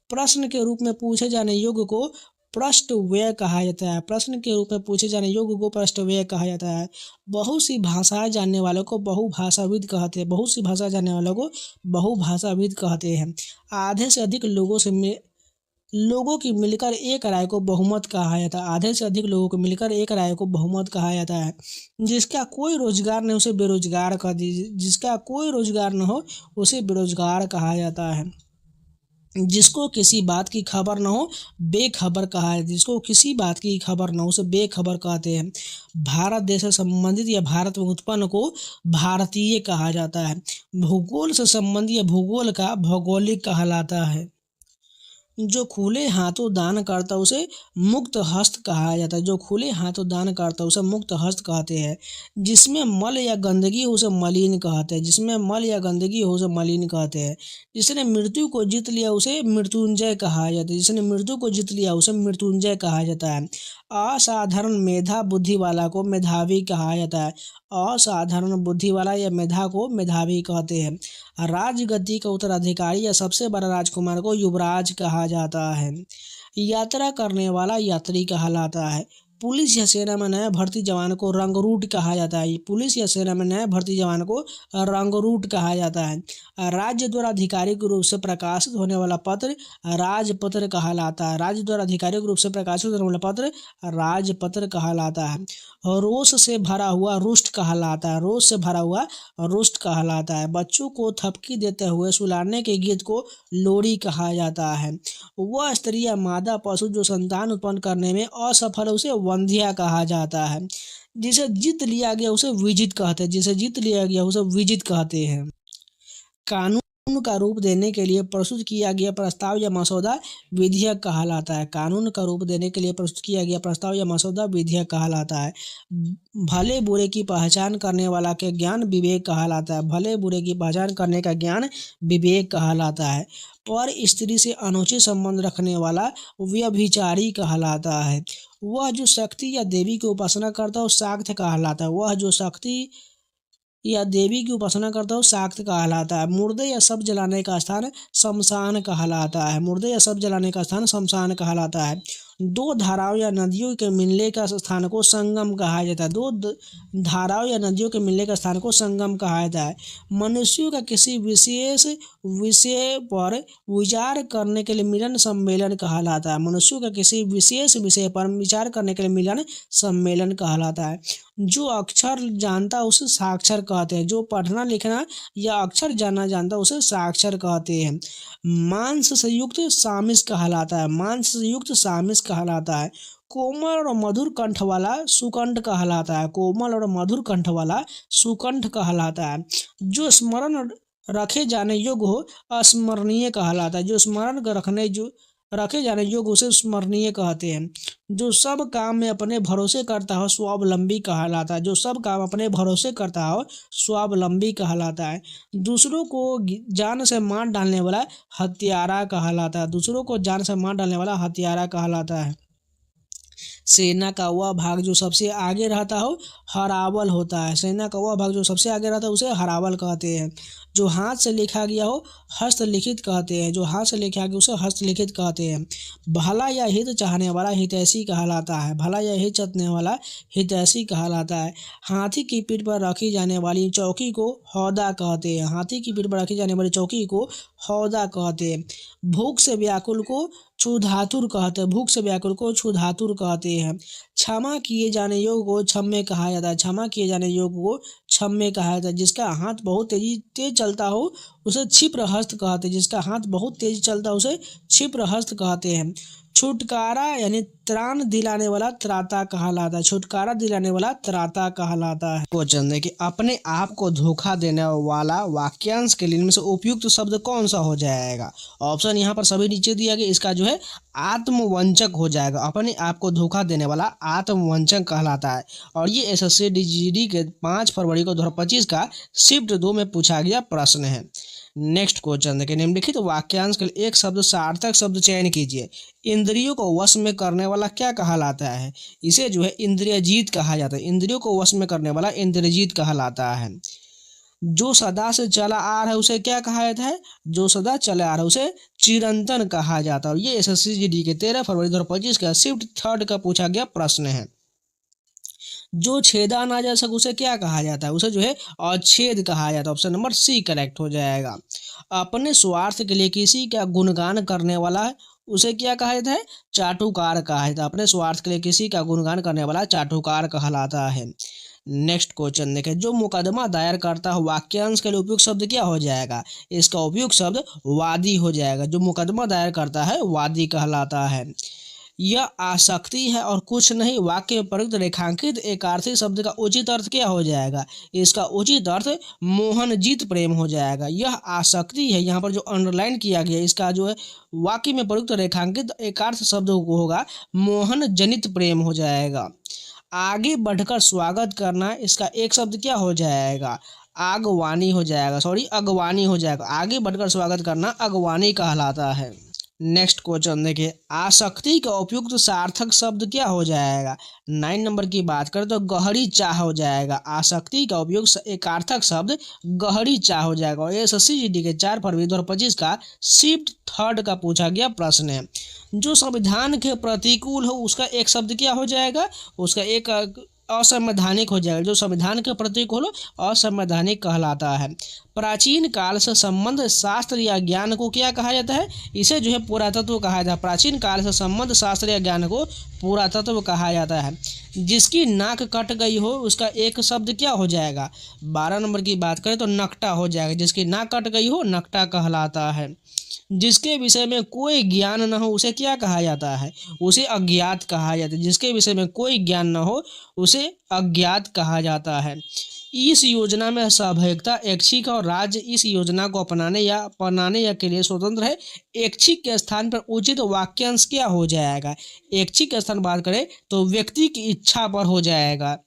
प्रश्न के रूप में पूछे जाने योग्य को पृष्ठव्यय कहा जाता है। प्रश्न के रूप में पूछे जाने योग्य को पृष्ठव्यय कहा जाता है। बहुत सी भाषाएं जानने वालों को बहुभाषाविद कहते हैं। बहुत सी भाषा जानने वालों को बहुभाषाविद कहते हैं। आधे से अधिक लोगों की मिलकर एक राय को बहुमत कहा जाता है। आधे से अधिक लोगों को मिलकर एक राय को बहुमत कहा जाता है। जिसका कोई रोजगार नहीं उसे बेरोजगार कह दीजिए। जिसका कोई रोजगार न हो उसे बेरोजगार कहा जाता है। जिसको किसी बात की खबर न हो बेखबर कहा है। जिसको किसी बात की खबर न हो उसे बेखबर कहते हैं। भारत देश से संबंधित या भारत में उत्पन्न को भारतीय कहा जाता है। भूगोल से संबंधित या भूगोल का भौगोलिक कहलाता है। जो खुले हाथों दान करता उसे मुक्त हस्त कहा जाता है। जो खुले हाथों दान करता उसे मुक्त हस्त कहते हैं। जिसमें मल या गंदगी हो उसे मलिन कहते हैं। जिसमें मल या गंदगी हो उसे मलिन कहते हैं। जिसने मृत्यु को जीत लिया उसे मृत्युंजय कहा जाता है। जिसने मृत्यु को जीत लिया उसे मृत्युंजय कहा जाता है। असाधारण मेधा बुद्धि वाला को मेधावी कहा जाता है। असाधारण बुद्धि वाला या मेधा को मेधावी कहते हैं। राजगद्दी का उत्तराधिकारी या सबसे बड़ा राजकुमार को युवराज कहा जाता है। यात्रा करने वाला यात्री कहलाता है। पुलिस या सेना में नए भर्ती जवान को रंगरूट कहा जाता है। पुलिस या सेना में नए भर्ती जवान को रंगरूट कहा जाता है। राज्य द्वारा आधिकारिक रूप से प्रकाशित होने वाला पत्र राजपत्र कहलाता है। राज्य द्वारा आधिकारिक रूप से प्रकाशित होने वाला पत्र राजपत्र कहलाता है। रोष से भरा हुआ रुष्ट कहलाता है। रोष से भरा हुआ रुष्ट कहलाता है। बच्चों को थपकी देते हुए सुलाने के गीत को लोरी कहा जाता है। वह स्त्री या मादा पशु जो संतान उत्पन्न करने में असफल है उसे वंध्या कहा जाता है। जिसे जीत लिया गया उसे विजित कहते हैं। जिसे जीत लिया गया उसे विजित कहते हैं। कानून का रूप देने के लिए प्रस्तुत किया गया प्रस्ताव या मसौदा विधेयक कहलाता है। कानून का रूप देने के लिए प्रस्तुत किया गया प्रस्ताव या मसौदा विधेयक कहलाता है। भले बुरे की पहचान करने वाला के ज्ञान विवेक कहलाता है। भले बुरे की पहचान करने का ज्ञान विवेक कहलाता है। पर स्त्री से अनुचित संबंध रखने वाला व्यभिचारी कहलाता है। वह जो शक्ति या देवी की उपासना करता है वो शाक्त कहलाता है। वह जो शक्ति या देवी की उपासना करता हो शाक्त कहलाता है। मुर्दे या शव जलाने का स्थान शमशान कहलाता है। मुर्दे या शव जलाने का स्थान शमशान कहलाता है। दो धाराओं या नदियों के मिलने का स्थान को संगम कहा जाता है। दो धाराओं या नदियों के मिलने का स्थान को संगम कहा जाता है। मनुष्यों का किसी विशेष विषय पर विचार करने के लिए मिलन सम्मेलन कहलाता है। मनुष्यों का किसी विशेष विषय पर विचार करने के लिए मिलन सम्मेलन कहलाता है। जो अक्षर जानता है उसे साक्षर कहते हैं। जो पढ़ना लिखना या अक्षर जानना जानता है उसे साक्षर कहते हैं। मांस से युक्त सामिस कहलाता है। मांस से युक्त सामिस कहलाता है। कोमल और मधुर कंठ वाला सुकंठ कहलाता है। कोमल और मधुर कंठ वाला सुकंठ कहलाता है। जो स्मरण रखे जाने योग्य हो अस्मरणीय कहलाता है। जो स्मरण कर रखने जो रखे जाने योग्य उसे स्मरणीय कहते हैं। जो सब काम में अपने भरोसे करता हो स्वावलंबी कहलाता है। जो सब काम अपने भरोसे करता हो स्वावलंबी कहलाता है। दूसरों को जान से मार डालने वाला हत्यारा कहलाता है। दूसरों को जान से मार डालने वाला हत्यारा कहलाता है। सेना का वह भाग जो सबसे आगे रहता हो हरावल होता है। सेना का वह भाग जो सबसे आगे रहता है उसे हरावल कहते हैं। जो हाथ से लिखा गया हो हस्तलिखित कहते हैं। जो हाथ से लिखा गया उसे हस्तलिखित कहते हैं। भला या हित चाहने वाला हितैषी कहलाता है। भला या हित चाहने वाला हितैषी कहलाता है। हाथी की पीठ पर रखी जाने वाली चौकी को हौदा कहते हैं। हाथी की पीठ पर रखी जाने वाली चौकी को हौदा कहते हैं। भूख से व्याकुल को क्षुधातुर कहते हैं। भूख से व्याकुल को क्षुधातुर कहते हैं। क्षमा किए जाने योग्य को क्षम्य कहा जाता है। क्षमा किए जाने योग्य को क्षम्य कहा जाता है। जिसका हाथ बहुत तेज चलता हो उसे क्षिप्र हस्त कहते हैं। जिसका हाथ बहुत तेज चलता है उसे क्षिप्र हस्त कहते हैं। छुटकारा यानी त्राण दिलाने वाला त्राता कहलाता है। छुटकारा दिलाने वाला त्राता कहलाता है। क्वेश्चन देखिए, अपने आप को धोखा देने वाला वाक्यांश के लिए इनमें से उपयुक्त शब्द कौन सा हो जाएगा? ऑप्शन यहाँ पर सभी नीचे दिया गया। इसका जो है आत्मवंचक हो जाएगा। अपने आप को धोखा देने वाला आत्मवंचक कहलाता है। और ये एसएससी डीजीडी के 5 फरवरी को 2025 का शिफ्ट 2 में पूछा गया प्रश्न है। नेक्स्ट क्वेश्चन देखिए, निम्नलिखित वाक्यांश के लिए एक शब्द सार्थक शब्द चयन कीजिए। इंद्रियों को वश में करने वाला क्या कहलाता है? इसे जो है इंद्रियजीत कहा जाता है। इंद्रियों को वश में करने वाला इंद्रियजीत कहलाता है। जो सदा से चला आ रहा है उसे क्या कहा जाता है? जो सदा चला आ रहा है उसे चिरंतन कहा जाता है। और ये एसएससी जीडी के 13 फरवरी 2025 का शिफ्ट 3 का पूछा गया प्रश्न है। जो छेदा ना जा सके उसे क्या कहा जाता है? उसे जो है अछेद कहा जाता है। ऑप्शन नंबर सी करेक्ट हो जाएगा। अपने स्वार्थ के लिए किसी का गुणगान करने वाला उसे क्या कहा जाता है? चाटुकार कहा जाता है। अपने स्वार्थ के लिए किसी का गुणगान करने वाला चाटुकार कहलाता है। नेक्स्ट क्वेश्चन देखें, जो मुकदमा दायर करता है वाक्यांश के लिए उपयुक्त शब्द क्या हो जाएगा? इसका उपयुक्त शब्द वादी हो जाएगा। जो मुकदमा दायर करता है वादी कहलाता है। यह आसक्ति है और कुछ नहीं वाक्य में प्रयुक्त रेखांकित एकार्थी शब्द का उचित अर्थ क्या हो जाएगा? इसका उचित अर्थ मोहनजीत प्रेम हो जाएगा। यह आसक्ति है, यहाँ पर जो अंडरलाइन किया गया इसका जो है वाक्य में प्रयुक्त रेखांकित एकार्थ शब्द होगा मोहन जनित प्रेम हो जाएगा। आगे बढ़कर स्वागत करना, इसका एक शब्द क्या हो जाएगा? आगवानी हो जाएगा। सॉरी अगवानी हो जाएगा। आगे बढ़कर स्वागत करना अगवानी कहलाता है। नेक्स्ट क्वेश्चन देखिए, आसक्ति का उपयुक्त सार्थक शब्द क्या हो जाएगा? 9 नंबर की बात करें तो गहरी चाह हो जाएगा। आसक्ति का उपयुक्त एकार्थक शब्द गहरी चाह हो जाएगा। और एसएससी जीडी के 4 फरवरी 2025 का शिफ्ट 3 का पूछा गया प्रश्न है। जो संविधान के प्रतिकूल हो उसका एक शब्द क्या हो जाएगा? उसका एक असंवैधानिक हो जाएगा। जो संविधान के प्रतिकूल हो असंवैधानिक कहलाता है। प्राचीन काल से संबंध शास्त्र या ज्ञान को क्या कहा जाता है? इसे जो है पुरातत्व कहा जाता है। प्राचीन काल से संबंध शास्त्र या ज्ञान को पुरातत्व कहा जाता है। जिसकी नाक कट गई हो उसका एक शब्द क्या हो जाएगा? 12 नंबर की बात करें तो नकटा हो जाएगा। जिसकी नाक कट गई हो नकटा कहलाता है। जिसके विषय में कोई ज्ञान न हो उसे क्या कहा जाता है? उसे अज्ञात कहा जाता है। जिसके विषय में कोई ज्ञान न हो उसे अज्ञात कहा जाता है। इस योजना में सहभागिता ऐच्छिक और राज्य इस योजना को अपनाने या के लिए स्वतंत्र है। ऐच्छिक के स्थान पर उचित वाक्यांश क्या हो जाएगा? ऐच्छिक के स्थान बात करें तो व्यक्ति की इच्छा पर हो जाएगा।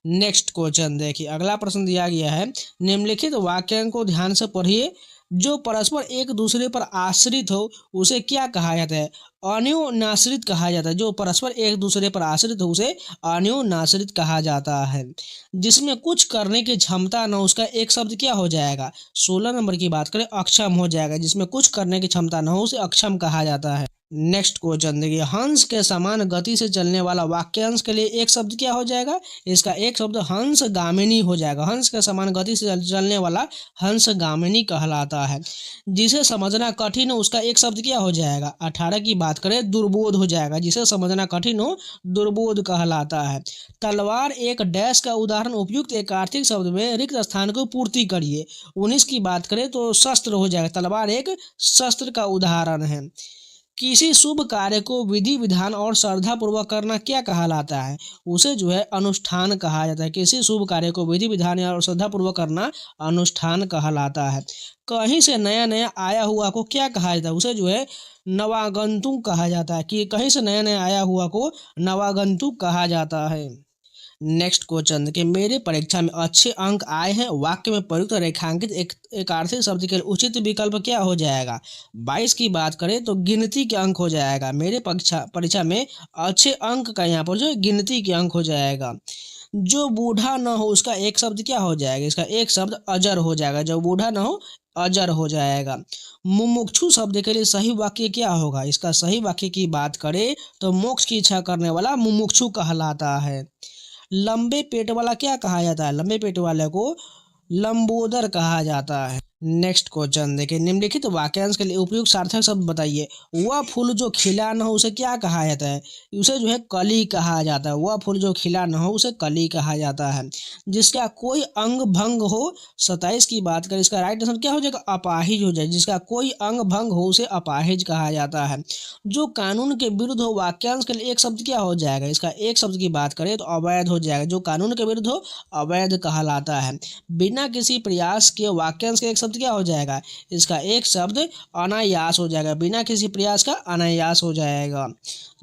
नेक्स्ट क्वेश्चन देखिए, अगला प्रश्न दिया गया है, निम्नलिखित वाक्यांश को ध्यान से पढ़िए। जो परस्पर एक दूसरे पर आश्रित हो उसे क्या कहा जाता है? अन्योन्याश्रित कहा जाता है। जो परस्पर एक दूसरे पर आश्रित हो उसे अन्योन्याश्रित कहा जाता है। जिसमें कुछ करने की क्षमता न हो उसका एक शब्द क्या हो जाएगा? 16 नंबर की बात करें अक्षम हो जाएगा। जिसमें कुछ करने की क्षमता न हो उसे अक्षम कहा जाता है। नेक्स्ट क्वेश्चन देखिए, हंस के समान गति से चलने वाला वाक्यांश के लिए एक शब्द क्या हो जाएगा? इसका एक शब्द हंसगामिनी हो जाएगा। हंस के समान गति से चलने वाला हंसगामिनी कहलाता है। जिसे समझना कठिन हो उसका एक शब्द क्या हो जाएगा? 18 की बात करें दुर्बोध हो जाएगा। जिसे समझना कठिन हो दुर्बोध कहलाता है। तलवार एक डैश का उदाहरण, उपयुक्त एक आर्थिक शब्द में रिक्त स्थान को पूर्ति करिए। 19 की बात करें तो शस्त्र हो जाएगा। तलवार एक शस्त्र का उदाहरण है। किसी शुभ कार्य को विधि विधान और श्रद्धा पूर्वक करना क्या कहलाता है? उसे जो है अनुष्ठान कहा जाता है। किसी शुभ कार्य को विधि विधान और श्रद्धा पूर्वक करना अनुष्ठान कहलाता है। कहीं से नया नया आया हुआ को क्या कहा जाता है? उसे जो है नवागंतुक कहा जाता है। कि कहीं से नया नया आया हुआ को नवागंतुक कहा जाता है। नेक्स्ट क्वेश्चन देखिए, मेरे परीक्षा में अच्छे अंक आए हैं, वाक्य में प्रयुक्त रेखांकित एक आर्थिक शब्द के लिए उचित विकल्प क्या हो जाएगा? 22 की बात करें तो गिनती के अंक हो जाएगा। मेरे परीक्षा में अच्छे अंक का यहाँ पर जो गिनती के अंक हो जाएगा। जो बूढ़ा न हो उसका एक शब्द क्या हो जाएगा? इसका एक शब्द अजर हो जाएगा। जो बूढ़ा न हो अजर हो जाएगा। मुमुक्षु शब्द के लिए सही वाक्य क्या होगा? इसका सही वाक्य की बात करें तो मोक्ष की इच्छा करने वाला मुमुक्षु कहलाता है। लंबे पेट वाला क्या कहा जाता है? लंबे पेट वाले को लंबोदर कहा जाता है। नेक्स्ट क्वेश्चन देखिए, निम्नलिखित वाक्यांश के लिए उपयुक्त सार्थक शब्द बताइए। वह फूल जो खिला न हो उसे क्या कहा जाता है? उसे जो है कली कहा जाता है। वह फूल जो खिला न हो उसे कली कहा जाता है। जिसका कोई अंग भंग हो, 27 की बात करें, इसका राइट आंसर क्या हो जाएगा? अपाहिज हो जाएगा। जिसका कोई अंग भंग हो उसे अपाहिज कहा जाता है। जो कानून के विरुद्ध हो, वाक्यांश के लिए एक शब्द क्या हो जाएगा? इसका एक शब्द की बात करें तो अवैध हो जाएगा। जो कानून के विरुद्ध हो अवैध कहलाता है। बिना किसी प्रयास के वाक्यांश का एक शब्द क्या हो जाएगा? इसका एक शब्द अनायास हो जाएगा। बिना किसी प्रयास का अनायास हो जाएगा।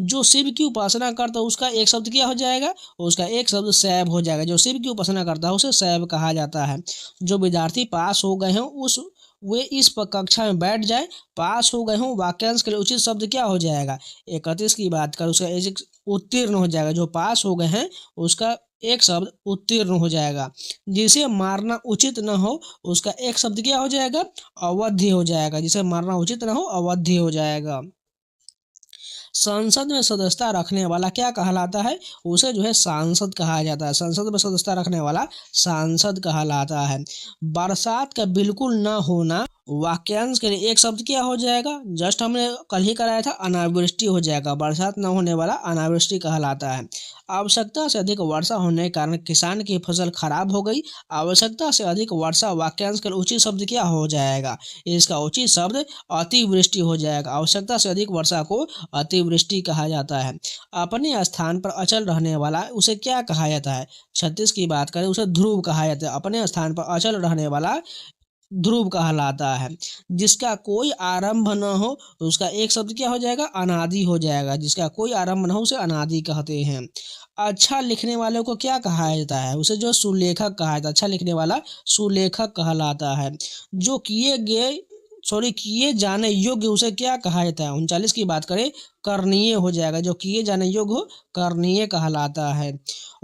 जो शिव की उपासना करता है उसका एक शब्द क्या हो जाएगा? उसका एक शब्द शैव हो जाएगा। जो शिव की उपासना करता है उसे शैव कहा जाता है। जो विद्यार्थी पास हो गए हैं वे इस कक्षा में बैठ जाए। पास हो गए हों वाक्यांश के लिए उचित शब्द क्या हो जाएगा? 31 की बात कर उसका एक उत्तीर्ण हो जाएगा। जो पास हो गए हैं उसका एक शब्द उत्तीर्ण हो जाएगा। जिसे मारना उचित न हो उसका एक शब्द क्या हो जाएगा? अवध्य हो जाएगा। जिसे मारना उचित न हो अवध्य हो जाएगा। संसद में सदस्यता रखने वाला क्या कहलाता है? उसे जो है सांसद कहा जाता है। संसद में सदस्यता रखने वाला सांसद कहलाता है। बरसात का बिल्कुल न होना, वाक्यांश के लिए एक शब्द क्या हो जाएगा? जस्ट हमने कल ही कराया था, अनावृष्टि हो जाएगा। बरसात न होने वाला अनावृष्टि कहलाता है। आवश्यकता से अधिक वर्षा होने के कारण किसान की फसल खराब हो गई। आवश्यकता से अधिक वर्षा, वाक्यांश के लिए उचित शब्द क्या हो जाएगा? इसका उचित शब्द अतिवृष्टि हो जाएगा। आवश्यकता से अधिक वर्षा को अतिवृष्टि कहा जाता है। अपने स्थान पर अचल रहने वाला उसे क्या कहा जाता है? 36 की बात करें उसे ध्रुव कहा जाता है। अपने स्थान पर अचल रहने वाला ध्रुव कहलाता है। जिसका कोई आरंभ न हो उसका एक शब्द क्या हो जाएगा? अनादि हो जाएगा। जिसका कोई आरंभ न हो उसे अनादि कहते हैं। अच्छा लिखने वाले को क्या कहा जाता है? उसे जो सुलेखक कहा जाता है। अच्छा लिखने वाला सुलेखक कहलाता है। जो किए जाने योग्य उसे क्या कहा जाता है? 39 की बात करें करणीय हो जाएगा। जो किए जाने योग्य हो करणीय कहलाता है।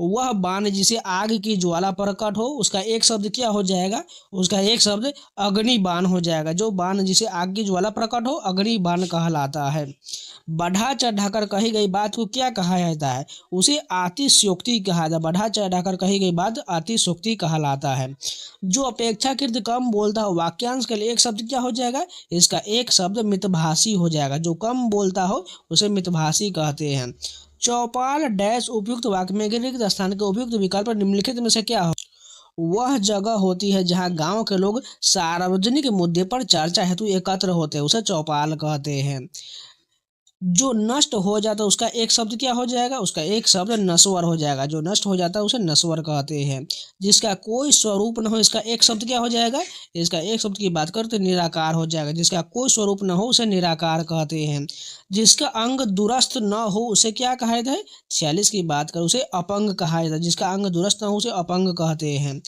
वह बाण जिसे आग की ज्वाला प्रकट हो उसका एक शब्द क्या हो जाएगा? उसका एक शब्द अग्निबाण हो जाएगा। जो बाण जिसे आग की ज्वाला प्रकट हो अग्निबाण कहलाता है। बढ़ा चढ़ाकर कही गई बात को क्या कहा जाता है? उसे अतिशयोक्ति कहा जाता है। बढ़ा चढ़ाकर कही गई बात अतिशयोक्ति कहलाता है। जो अपेक्षाकृत कम बोलता हो, वाक्यांश के लिए एक शब्द क्या हो जाएगा? इसका एक शब्द मितभाषी हो जाएगा। जो कम बोलता हो उसे मितभाषी कहते हैं। चौपाल डैश उपयुक्त वाक्य में रिक्त स्थान के उपयुक्त विकल्प निम्नलिखित में से क्या हो? वह जगह होती है जहाँ गांव के लोग सार्वजनिक मुद्दे पर चर्चा हेतु एकत्र होते हैं, उसे चौपाल कहते हैं। जो नष्ट हो जाता है उसका एक शब्द क्या हो जाएगा? उसका एक शब्द नश्वर हो जाएगा। जो नष्ट हो जाता है उसे नश्वर कहते हैं। जिसका कोई स्वरूप न हो इसका एक शब्द क्या हो जाएगा? इसका एक शब्द की बात करें तो निराकार हो जाएगा। जिसका कोई स्वरूप न हो उसे निराकार कहते हैं। जिसका अंग दुरस्त न हो उसे क्या कहा जाता है? 46 की बात करें उसे अपंग कहा जाता है। जिसका अंग दुरस्त न हो उसे अपंग कहते हैं।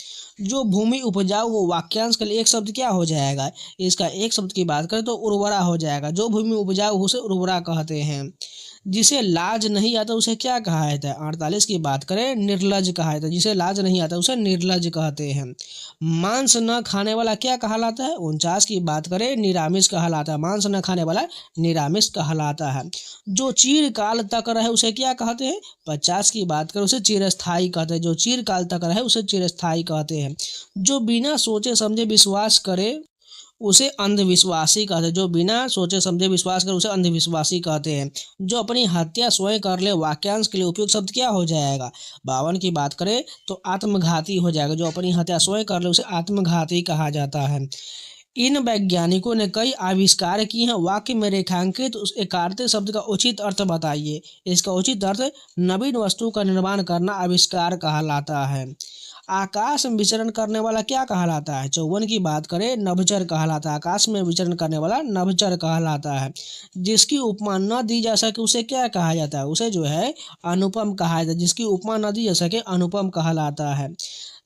जो भूमि उपजाऊ हो, वाक्यांश के लिए एक शब्द क्या हो जाएगा? इसका एक शब्द की बात करें तो उर्वरा हो जाएगा। जो भूमि उपजाऊ हो उसे उर्वरा कहते हैं। जिसे लाज नहीं आता उसे क्या कहा जाता है? 48 की बात करें निर्लज कहा जाता है। जिसे लाज नहीं आता उसे निर्लज कहते हैं। मांस न खाने वाला क्या कहलाता है? 49 की बात करें निरामिष कहलाता है। मांस न खाने वाला निरामिष कहलाता है। जो चिरकाल तक रहे उसे क्या कहते हैं? 50 की बात करें उसे चिरस्थायी कहते हैं। जो चिरकाल तक रहे उसे चिरस्थायी कहते हैं। जो बिना सोचे समझे विश्वास करे उसे अंधविश्वासी कहते हैं। जो बिना सोचे समझे विश्वास करे उसे अंधविश्वासी कहते हैं। जो अपनी हत्या स्वयं कर ले वाक्यांश के लिए उपयुक्त शब्द क्या हो जाएगा? 52 की बात करें तो आत्मघाती हो जाएगा। जो अपनी हत्या स्वयं कर ले उसे आत्मघाती कहा जाता है। इन वैज्ञानिकों ने कई आविष्कार किए हैं। वाक्य में रेखांकित उस एकार्थिक शब्द का उचित अर्थ बताइए। इसका उचित अर्थ नवीन वस्तु का निर्माण करना आविष्कार कहलाता है। आकाश में विचरण करने वाला क्या कहलाता है? 54 की बात करें नभचर कहलाता है। आकाश में विचरण करने वाला नभचर कहलाता है। जिसकी उपमा न दी जा सके उसे क्या कहा जाता है? उसे जो है अनुपम कहा जाता है। जिसकी उपमा न दी जा सके अनुपम कहलाता है।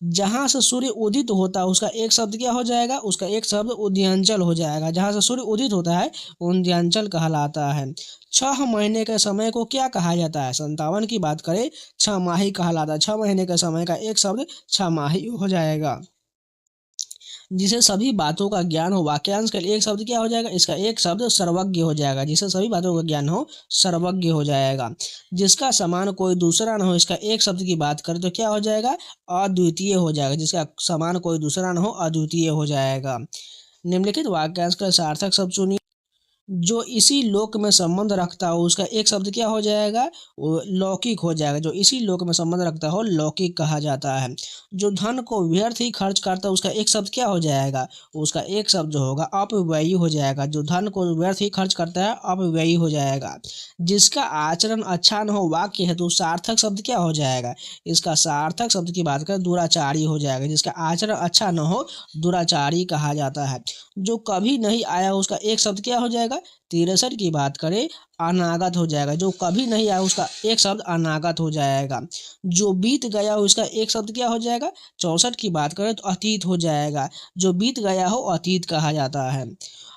जहाँ से सूर्य उदित होता है उसका एक शब्द क्या हो जाएगा? उसका एक शब्द उदयांचल हो जाएगा। जहाँ से सूर्य उदित होता है उदयांचल कहलाता है। 6 महीने के समय को क्या कहा जाता है? 57 की बात करें छमाही कहलाता है। 6 महीने के समय का एक शब्द छमाही हो जाएगा। जिसे सभी बातों का ज्ञान हो वाक्यांश के लिए एक शब्द क्या हो जाएगा? इसका एक शब्द सर्वज्ञ हो जाएगा। जिसे सभी बातों का ज्ञान हो सर्वज्ञ हो जाएगा। जिसका समान कोई दूसरा न हो इसका एक शब्द की बात करें तो क्या हो जाएगा? अद्वितीय हो जाएगा। जिसका समान कोई दूसरा न हो अद्वितीय हो जाएगा। निम्नलिखित वाक्यांश का सार्थक शब्द चुनिए। जो इसी लोक में संबंध रखता हो उसका एक शब्द क्या हो जाएगा? वो लौकिक हो जाएगा। जो इसी लोक में संबंध रखता हो लौकिक कहा जाता है। जो धन को व्यर्थ ही खर्च करता है उसका एक शब्द क्या हो जाएगा? उसका एक शब्द जो होगा अपव्ययी हो जाएगा। जो धन को व्यर्थ ही खर्च करता है अपव्ययी हो जाएगा। जिसका आचरण अच्छा न हो वाक्य है तो सार्थक शब्द क्या हो जाएगा? इसका सार्थक शब्द की बात करें दुराचारी हो जाएगा। जिसका आचरण अच्छा न हो दुराचारी कहा जाता है। जो कभी नहीं आया उसका एक शब्द क्या हो जाएगा? 63 की बात करें अनागत हो जाएगा। जो कभी नहीं आया उसका एक शब्द अनागत हो जाएगा। जो बीत गया हो उसका एक शब्द क्या हो जाएगा? 64 की बात करें तो अतीत हो जाएगा। जो बीत गया हो अतीत कहा जाता है।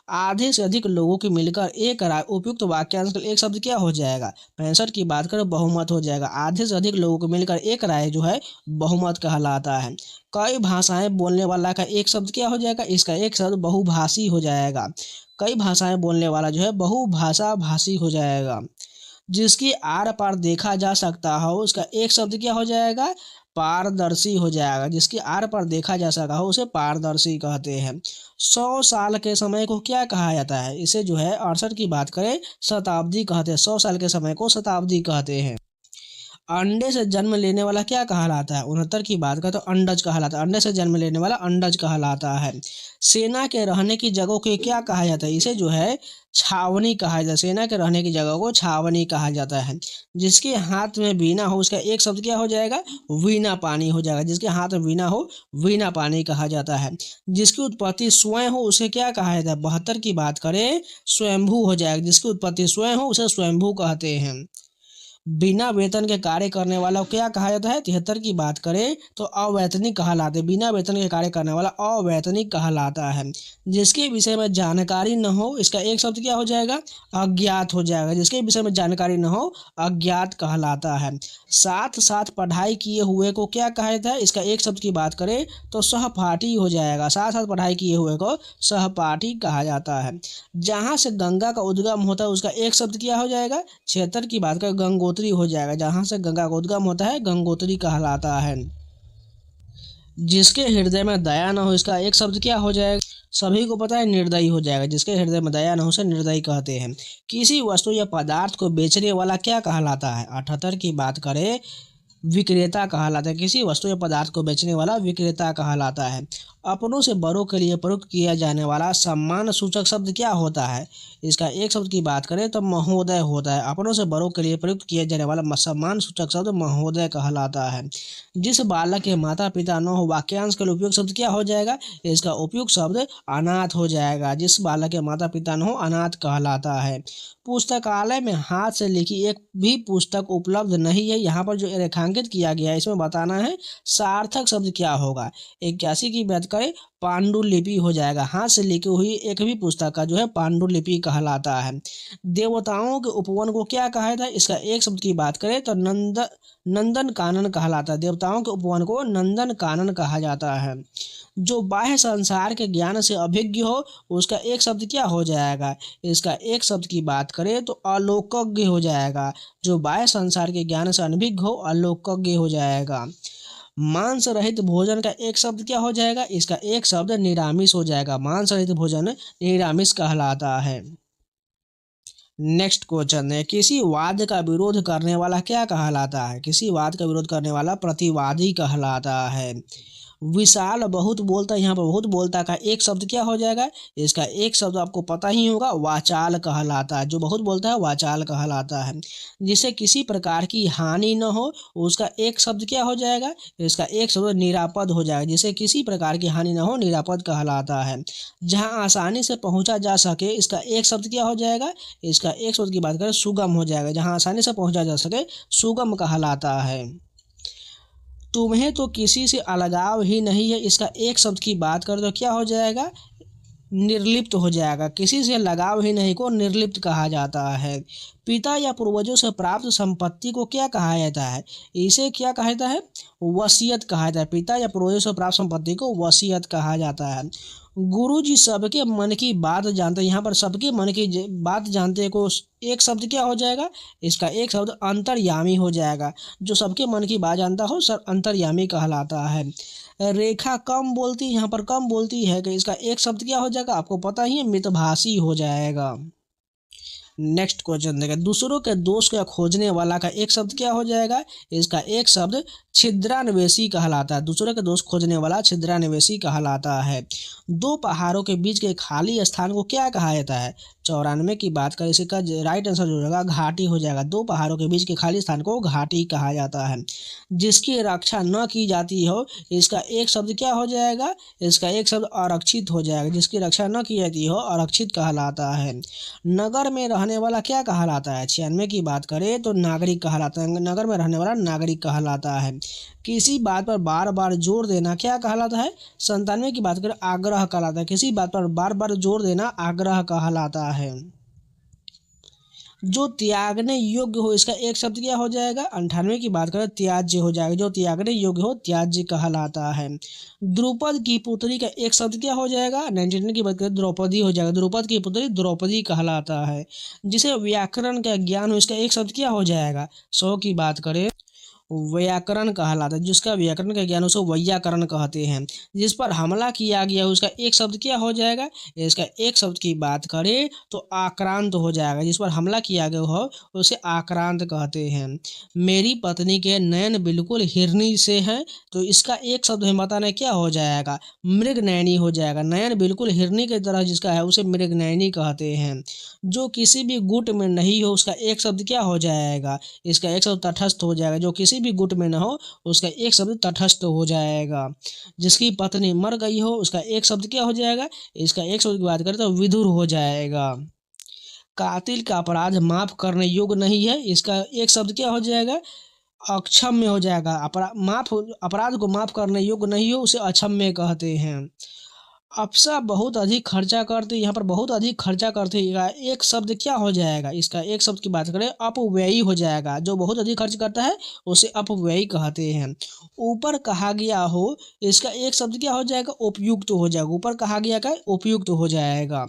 आधे से अधिक लोगों की मिलकर एक राय उपयुक्त वाक्यांश का एक शब्द क्या हो जाएगा? 65 की बात करें बहुमत हो जाएगा। आधे से अधिक लोगों को मिलकर एक राय जो है बहुमत कहलाता है। कई भाषाएं बोलने वाला का एक शब्द क्या हो जाएगा? इसका एक शब्द बहुभाषी हो जाएगा। कई भाषाएं बोलने वाला जो है बहुभाषा भाषी हो जाएगा। जिसकी आर पार देखा जा सकता हो उसका एक शब्द क्या हो जाएगा? पारदर्शी हो जाएगा। जिसकी आर पार देखा जा सका हो उसे पारदर्शी कहते हैं। 100 साल के समय को क्या कहा जाता है? इसे जो है 68 की बात करें शताब्दी कहते हैं। 100 साल के समय को शताब्दी कहते हैं। अंडे से जन्म लेने वाला क्या कहलाता है? 69 की बात करें तो अंडज कहलाता है। अंडे से जन्म लेने वाला अंडज कहलाता है। सेना के रहने की जगह को क्या कहा जाता है? इसे जो है छावनी कहा जाता है। सेना के रहने की जगह को छावनी कहा जाता है। जिसके हाथ में वीणा हो उसका एक शब्द क्या हो जाएगा? वीणा पानी हो जाएगा। जिसके हाथ में वीणा हो वीणा पानी कहा जाता है। जिसकी उत्पत्ति स्वयं हो उसे क्या कहा जाता है? 72 की बात करें स्वयंभू हो जाएगा। जिसकी उत्पत्ति स्वयं हो उसे स्वयंभू कहते हैं। बिना वेतन के कार्य करने वाला को क्या कहा जाता है? 73 की बात करें तो अवैतनिक कहलाते हैं। बिना वेतन के कार्य करने वाला अवैतनिक कहलाता है। जिसके विषय में जानकारी न हो इसका एक शब्द क्या हो जाएगा? अज्ञात हो जाएगा। जिसके विषय में जानकारी न हो अज्ञात कहलाता है। साथ साथ पढ़ाई किए हुए को क्या कहा जाता है? इसका एक शब्द की बात करें तो सहपाठी हो जाएगा। साथ साथ पढ़ाई किए हुए को सहपाठी कहा जाता है। जहाँ से गंगा का उद्गम होता है उसका एक शब्द क्या हो जाएगा? 76 की बात करें गंगोत्री हो जाएगा। जहां से गंगा का उद्गम होता है गंगोत्री कहलाता है। जिसके हृदय में दया न हो इसका एक शब्द क्या हो जाएगा? सभी को पता है निर्दयी हो जाएगा। जिसके हृदय में दया न हो उसे निर्दयी कहते हैं। किसी वस्तु या पदार्थ को बेचने वाला क्या कहलाता है? 78 की बात करें विक्रेता कहलाता है। किसी वस्तु या पदार्थ को बेचने वाला विक्रेता कहलाता है। अपनों से बड़ों के लिए प्रयुक्त किया जाने वाला सम्मान सूचक शब्द क्या होता है? इसका एक शब्द की बात करें तो महोदय होता है। अपनों से बड़ों के लिए प्रयुक्त किया जाने वाला सम्मान सूचक शब्द महोदय कहलाता है। जिस बालक के माता पिता न हो वाक्यांश के लिए उपयुक्त शब्द क्या हो जाएगा? इसका उपयुक्त शब्द अनाथ हो जाएगा। जिस बालक के माता पिता न हो अनाथ कहलाता है। पुस्तकालय में हाथ से लिखी एक भी पुस्तक उपलब्ध नहीं है। यहाँ पर जो रेखांकित किया गया है इसमें बताना है सार्थक शब्द क्या होगा। 81 की बात करें पांडुलिपि हो जाएगा। हाथ से लिखी हुई एक भी पुस्तक का जो है पांडुलिपि कहलाता है। देवताओं के उपवन को क्या कहा जाता है? इसका एक शब्द की बात करें तो नंदन कानन कहलाता है। देवताओं के उपवन को नंदन कानन कहा जाता है। जो बाह्य संसार के ज्ञान से अभिज्ञ हो उसका एक शब्द क्या हो जाएगा? इसका एक शब्द की बात करें तो अलोकज्ञ हो जाएगा। जो बाह्य संसार के ज्ञान से अनभिज्ञ हो अलोकज्ञ हो जाएगा। मांस रहित भोजन का एक शब्द क्या हो जाएगा? इसका एक शब्द निरामिष हो जाएगा। मांस रहित भोजन निरामिष कहलाता है। नेक्स्ट क्वेश्चन है, किसी वाद का विरोध करने वाला क्या कहलाता है? किसी वाद का विरोध करने वाला प्रतिवादी कहलाता है। विशाल बहुत बोलता, यहाँ पर बहुत बोलता का एक शब्द क्या हो जाएगा? इसका एक शब्द आपको पता ही होगा, वाचाल कहलाता है। जो बहुत बोलता है वाचाल कहलाता है। जिसे किसी प्रकार की हानि न हो उसका एक शब्द क्या हो जाएगा? इसका एक शब्द निरापद हो जाएगा। जिसे किसी प्रकार की हानि न हो निरापद कहलाता है। जहाँ आसानी से पहुँचा जा सके इसका एक शब्द क्या हो जाएगा? इसका एक शब्द की बात करें सुगम हो जाएगा। जहाँ आसानी से पहुँचा जा सके सुगम कहलाता है। तुम्हें तो किसी से अलगाव ही नहीं है, इसका एक शब्द की बात करें तो क्या हो जाएगा? निर्लिप्त हो जाएगा। किसी से लगाव ही नहीं को निर्लिप्त कहा जाता है। पिता या पूर्वजों से प्राप्त संपत्ति को क्या कहा जाता है? इसे क्या कहा जाता है? वसीयत कहा जाता है। पिता या पूर्वजों से प्राप्त संपत्ति को वसीयत कहा जाता है। गुरु जी सबके मन की बात जानते हैं। यहाँ पर सबके मन की बात जानते को एक शब्द क्या हो जाएगा? इसका एक शब्द अंतर्यामी हो जाएगा। जो सबके मन की बात जानता हो सर अंतर्यामी कहलाता है। रेखा कम बोलती, यहाँ पर कम बोलती है कि इसका एक शब्द क्या हो जाएगा? आपको पता ही है, मितभाषी हो जाएगा। नेक्स्ट क्वेश्चन देखें, दूसरों के दोष का खोजने वाला का एक शब्द क्या हो जाएगा? इसका एक शब्द छिद्रान्वेषी कहलाता है। दूसरों के दोष खोजने वाला छिद्रान्वेषी कहलाता है। दो पहाड़ों के बीच के खाली स्थान को क्या कहा जाता है? 94 की बात करें इसका राइट आंसर जो होगा घाटी हो जाएगा। दो पहाड़ों के बीच के खाली स्थान को घाटी कहा जाता है। जिसकी रक्षा न की जाती हो इसका एक शब्द क्या हो जाएगा? इसका एक शब्द आरक्षित हो जाएगा। जिसकी रक्षा न की जाती हो आरक्षित कहलाता है। नगर में रहने वाला क्या कहलाता है? 96 की बात करें तो नागरिक कहलाता है। नगर में रहने वाला नागरिक कहलाता है। किसी बात पर बार बार जोर देना क्या कहलाता है? 97 की बात करें आग्रह कहलाता है। किसी बात पर बार बार जोर देना आग्रह कहलाता है। जो त्यागने योग्य हो इसका एक शब्द क्या हो जाएगा? 98 की बात करें त्याज्य हो जाएगा। जो त्यागने योग्य हो त्याज्य कहलाता है। द्रुपद की पुत्री का एक शब्द क्या हो जाएगा? 99 की बात करें द्रौपदी हो जाएगा। द्रुपद की पुत्री द्रौपदी कहलाता है। जिसे व्याकरण का ज्ञान हो इसका एक शब्द क्या हो जाएगा? 100 की बात करें व्याकरण कहलाता है। जिसका व्याकरण का ज्ञान उसको वैयाकरण कहते हैं। जिस पर हमला किया गया उसका एक शब्द क्या हो जाएगा? इसका एक शब्द की बात करें तो आक्रांत हो जाएगा। जिस पर हमला किया गया हो उसे आक्रांत कहते हैं। मेरी पत्नी के नयन बिल्कुल हिरनी से हैं तो इसका एक शब्द हमें बताना क्या हो जाएगा? मृगनयनी हो जाएगा। नयन बिल्कुल हिरनी की तरह जिसका है उसे मृगनयनी कहते हैं। जो किसी भी गुट में नहीं हो उसका एक शब्द क्या हो जाएगा? इसका एक शब्द तटस्थ हो जाएगा। जो किसी भी गुट में न हो उसका एक शब्द तटस्थ हो जाएगा। जिसकी पत्नी मर गई हो उसका एक शब्द क्या हो जाएगा? इसका एक शब्द की बात करें तो विधुर हो जाएगा। कातिल का अपराध माफ करने योग्य नहीं है इसका एक शब्द क्या हो जाएगा? अक्षम्य हो जाएगा। अपराध को माफ करने योग्य नहीं हो उसे अक्षम्य कहते हैं। अप्सरा बहुत अधिक खर्चा करते, यहाँ पर बहुत अधिक खर्चा करते एक शब्द क्या हो जाएगा? इसका एक शब्द की बात करें अपव्ययी हो जाएगा। जो बहुत अधिक खर्च करता है उसे अपव्ययी कहते हैं। ऊपर कहा गया हो इसका एक शब्द क्या हो जाएगा? उपयुक्त हो जाएगा। ऊपर कहा गया का उपयुक्त हो जाएगा।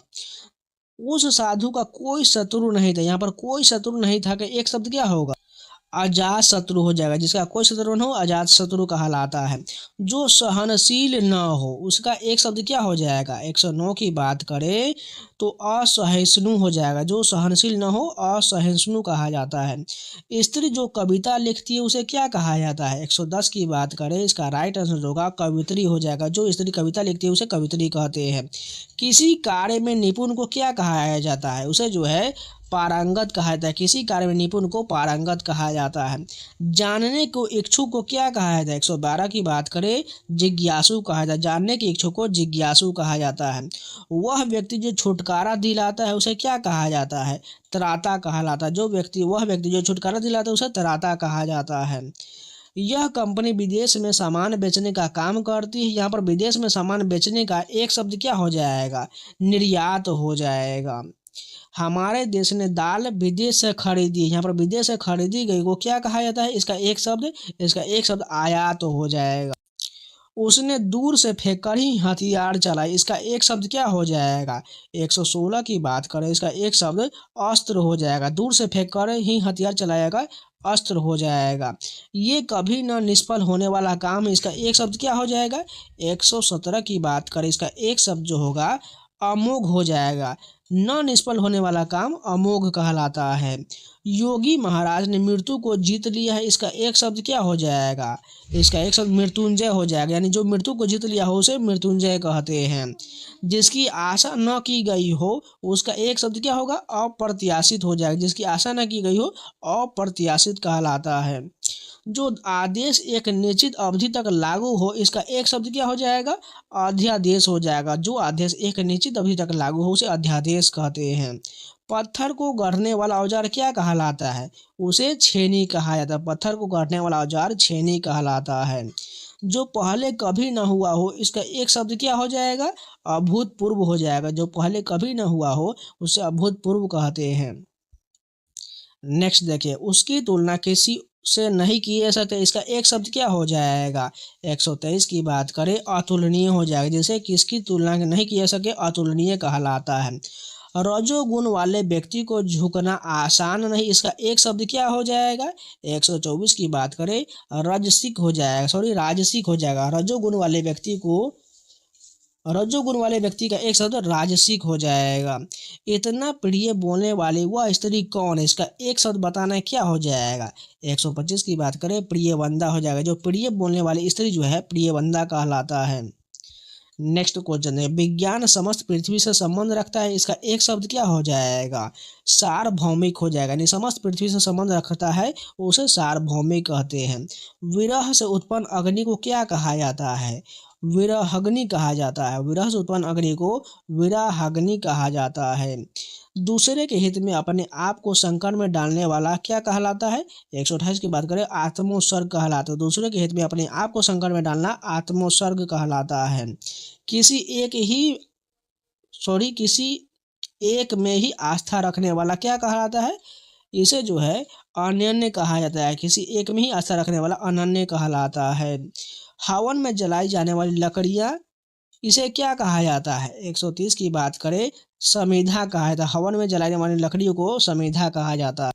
उस साधु का कोई शत्रु नहीं था, यहाँ पर कोई शत्रु नहीं था कि एक शब्द क्या होगा? अजात शत्रु हो जाएगा। जिसका कोई शत्रु न हो अजात शत्रु कहलाता है। जो सहनशील न हो उसका एक शब्द क्या हो जाएगा? 109 की बात करें तो असहिष्णु हो जाएगा। जो सहनशील न हो असहिष्णु कहा जाता है। स्त्री जो कविता लिखती है उसे क्या कहा जाता है? 110 की बात करें इसका राइट आंसर होगा कवित्री हो जाएगा। जो स्त्री कविता लिखती है उसे कवित्री कहते हैं। किसी कार्य में निपुण को क्या कहा जाता है? उसे जो है पारंगत कहा जाता है। किसी कार्य में निपुण को पारंगत कहा जाता है। जानने को इच्छुक को क्या कहा जाता है? 112 की बात करें जिज्ञासु कहा जाता है। जानने के इच्छुक को जिज्ञासु कहा जाता है। वह व्यक्ति जो छुटकारा दिलाता है उसे क्या कहा जाता है? त्राता कहलाता है। वह व्यक्ति जो छुटकारा दिलाता है उसे त्राता कहा जाता है। यह कंपनी विदेश में सामान बेचने का काम करती है। यहाँ पर विदेश में सामान बेचने का एक शब्द क्या हो जाएगा, निर्यात हो जाएगा। हमारे देश ने दाल विदेश से खरीदी, यहाँ पर विदेश से खरीदी गई को क्या कहा जाता है, इसका एक शब्द आयात हो जाएगा। उसने दूर से फेंक कर ही हथियार चलाए, इसका एक शब्द क्या हो जाएगा। 116 की बात करें, इसका एक शब्द अस्त्र हो जाएगा। दूर से फेंक कर ही हथियार चलाएगा, अस्त्र हो जाएगा। ये कभी न निष्फल होने वाला काम है, इसका एक शब्द क्या हो जाएगा। 117 की बात करें, इसका एक शब्द जो होगा अमोघ हो जाएगा। न निष्फल होने वाला काम अमोघ कहलाता है। योगी महाराज ने मृत्यु को जीत लिया है, इसका एक शब्द क्या हो जाएगा, इसका एक शब्द मृत्युंजय हो जाएगा। यानी जो मृत्यु को जीत लिया हो उसे मृत्युंजय कहते हैं। जिसकी आशा न की गई हो उसका एक शब्द क्या होगा, अप्रत्याशित हो जाएगा। जिसकी आशा न की गई हो अप्रत्याशित कहलाता है। जो आदेश एक निश्चित अवधि तक लागू हो, इसका एक शब्द क्या हो जाएगा, अध्यादेश हो जाएगा। जो आदेश एक निश्चित अवधि तक लागू हो उसे अध्यादेश कहते हैं। पत्थर को गढ़ने वाला औजार क्या कहलाता है, उसे छेनी कहा जाता है। पत्थर को गढ़ने वाला औजार छेनी कहलाता है। जो पहले कभी न हुआ हो, इसका एक शब्द क्या हो जाएगा, अभूतपूर्व हो जाएगा। जो पहले कभी न हुआ हो उसे अभूतपूर्व कहते हैं। नेक्स्ट देखिए, उसकी तुलना किसी से नहीं की जा सकते, इसका एक शब्द क्या हो जाएगा। 123 की बात करें, अतुलनीय हो जाएगा। जैसे किसकी तुलना नहीं की जा सके, अतुलनीय कहलाता है। रजोगुण वाले व्यक्ति को झुकना आसान नहीं, इसका एक शब्द क्या हो जाएगा। 124 की बात करें, राजसिक हो जाएगा, राजसिक हो जाएगा। रजोगुण वाले व्यक्ति का एक शब्द राजसिक हो जाएगा। इतना प्रिय बोलने वाली वह स्त्री कौन है, इसका एक शब्द बताना है, क्या हो जाएगा। 125 की बात करें, प्रियवंदा हो जाएगा। जो प्रिय बोलने वाली स्त्री जो है प्रियवंदा कहलाता है। नेक्स्ट क्वेश्चन है, विज्ञान समस्त पृथ्वी से संबंध रखता है, इसका एक शब्द क्या हो जाएगा, सार्वभौमिक हो जाएगा। यानी समस्त पृथ्वी से संबंध रखता है उसे सार्वभौमिक कहते हैं। विरह से उत्पन्न अग्नि को क्या कहा जाता है, विरहाग्नि कहा जाता है। विरह से उत्पन्न अग्नि को विरहाग्नि कहा जाता है। दूसरे के हित में अपने आप को संकट में डालने वाला क्या कहलाता है। 128 की बात करें, आत्मोत्सर्ग कहलाता है। दूसरे के हित में अपने आप को संकट में डालना आत्मोत्सर्ग कहलाता है। किसी एक में ही आस्था रखने वाला क्या कहलाता है, इसे जो है अनन्य कहा जाता है। किसी एक में ही आस्था रखने वाला अनन्य कहलाता है। हवन में जलाई जाने वाली लकड़ियां, इसे क्या कहा जाता है। 130 की बात करें, समिधा कहा जाता है। हवन में जलाने वाली लकड़ियों को समिधा कहा जाता है।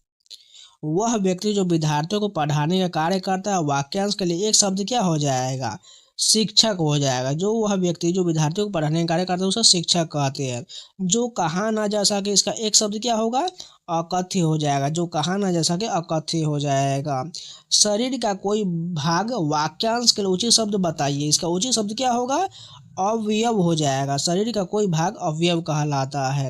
वह व्यक्ति जो विद्यार्थियों को पढ़ाने का कार्य करता है, वाक्यांश के लिए एक शब्द क्या हो जाएगा, शिक्षक हो जाएगा। जो वह व्यक्ति जो विद्यार्थियों को पढ़ाने का कार्य करता है उसे शिक्षक कहते हैं। जो कहा ना जा सके, इसका एक शब्द क्या होगा, अकथ्य हो जाएगा। जो कहा ना जा सके अकथ्य हो जाएगा। शरीर का कोई भाग वाक्यांश के लिए उचित शब्द बताइए, इसका उचित शब्द क्या होगा, अवयव हो जाएगा। शरीर का कोई भाग अवयव कहलाता है।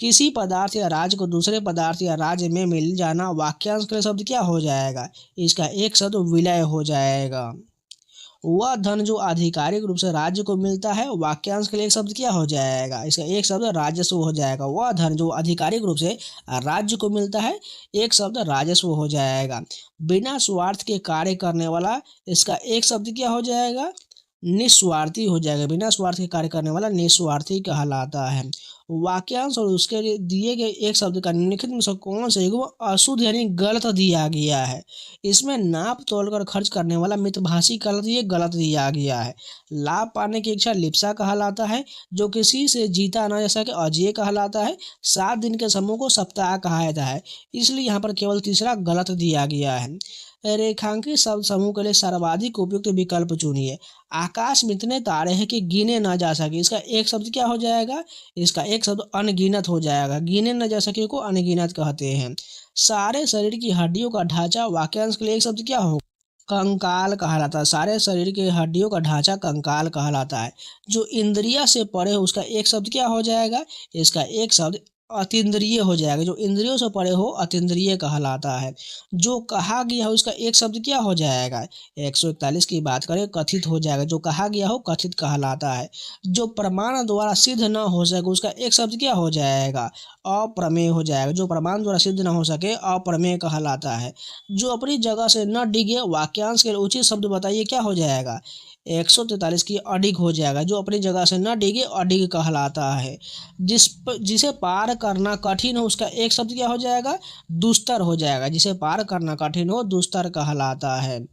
किसी पदार्थ या राज्य को दूसरे पदार्थ या राज्य में मिल जाना, वाक्यांश के लिए शब्द क्या हो जाएगा, इसका एक शब्द विलय हो जाएगा। वह धन जो आधिकारिक रूप से राज्य को मिलता है, वाक्यांश के लिए एक शब्द क्या हो जाएगा, इसका एक शब्द राजस्व हो जाएगा। वह धन जो आधिकारिक रूप से राज्य को मिलता है, एक शब्द राजस्व हो जाएगा। बिना स्वार्थ के कार्य करने वाला, इसका एक शब्द क्या हो जाएगा, निस्वार्थी हो जाएगा। बिना स्वार्थ के कार्य करने वाला निस्वार्थी कहलाता है। वाक्यांश और उसके लिए दिए गए एक शब्द का निम्नलिखित में से कौन से वो अशुद्ध यानी गलत दिया गया है। इसमें नाप तोलकर खर्च करने वाला मितभाषी कहलाता है, ये गलत दिया गया है। लाभ पाने की इच्छा लिप्सा कहलाता है। जो किसी से जीता ना जा सके अजेय कहलाता है। 7 दिन के समूह को सप्ताह कहा जाता है, इसलिए यहाँ पर केवल तीसरा गलत दिया गया है। रेखांकित शब्द समूह के लिए सर्वाधिक उपयुक्त विकल्प चुनिए। आकाश में इतने तारे हैं कि गिने ना जा सके, इसका एक शब्द क्या हो जाएगा, इसका एक शब्द अनगिनत हो जाएगा। गिने ना जा सके को अनगिनत कहते हैं। सारे शरीर की हड्डियों का ढांचा, वाक्यांश के लिए एक शब्द क्या हो, कंकाल कहलाता है। सारे शरीर के हड्डियों का ढांचा कंकाल कहलाता है। जो इंद्रिया से परे उसका एक शब्द क्या हो जाएगा, इसका एक शब्द अतीन्द्रिय हो जाएगा, जो इंद्रियों से परे हो अतीन्द्रिय कहलाता है। जो कहा गया हो उसका एक शब्द क्या हो जाएगा, 141 की बात करें कथित हो जाएगा, जो कहा गया हो कथित कहलाता है। जो प्रमाण द्वारा सिद्ध न हो सके उसका एक शब्द क्या हो जाएगा, अप्रमेय हो जाएगा, जो प्रमाण द्वारा सिद्ध न हो सके अप्रमेय कहलाता है। जो अपनी जगह से न डिगे वाक्यांश के लिए उचित शब्द बताइए, क्या हो जाएगा, 143 की अडिग हो जाएगा, जो अपनी जगह से न डिगे अडिग कहलाता है। जिसे पार करना कठिन हो उसका एक शब्द क्या हो जाएगा, दुस्तर हो जाएगा, जिसे पार करना कठिन हो दुस्तर कहलाता है।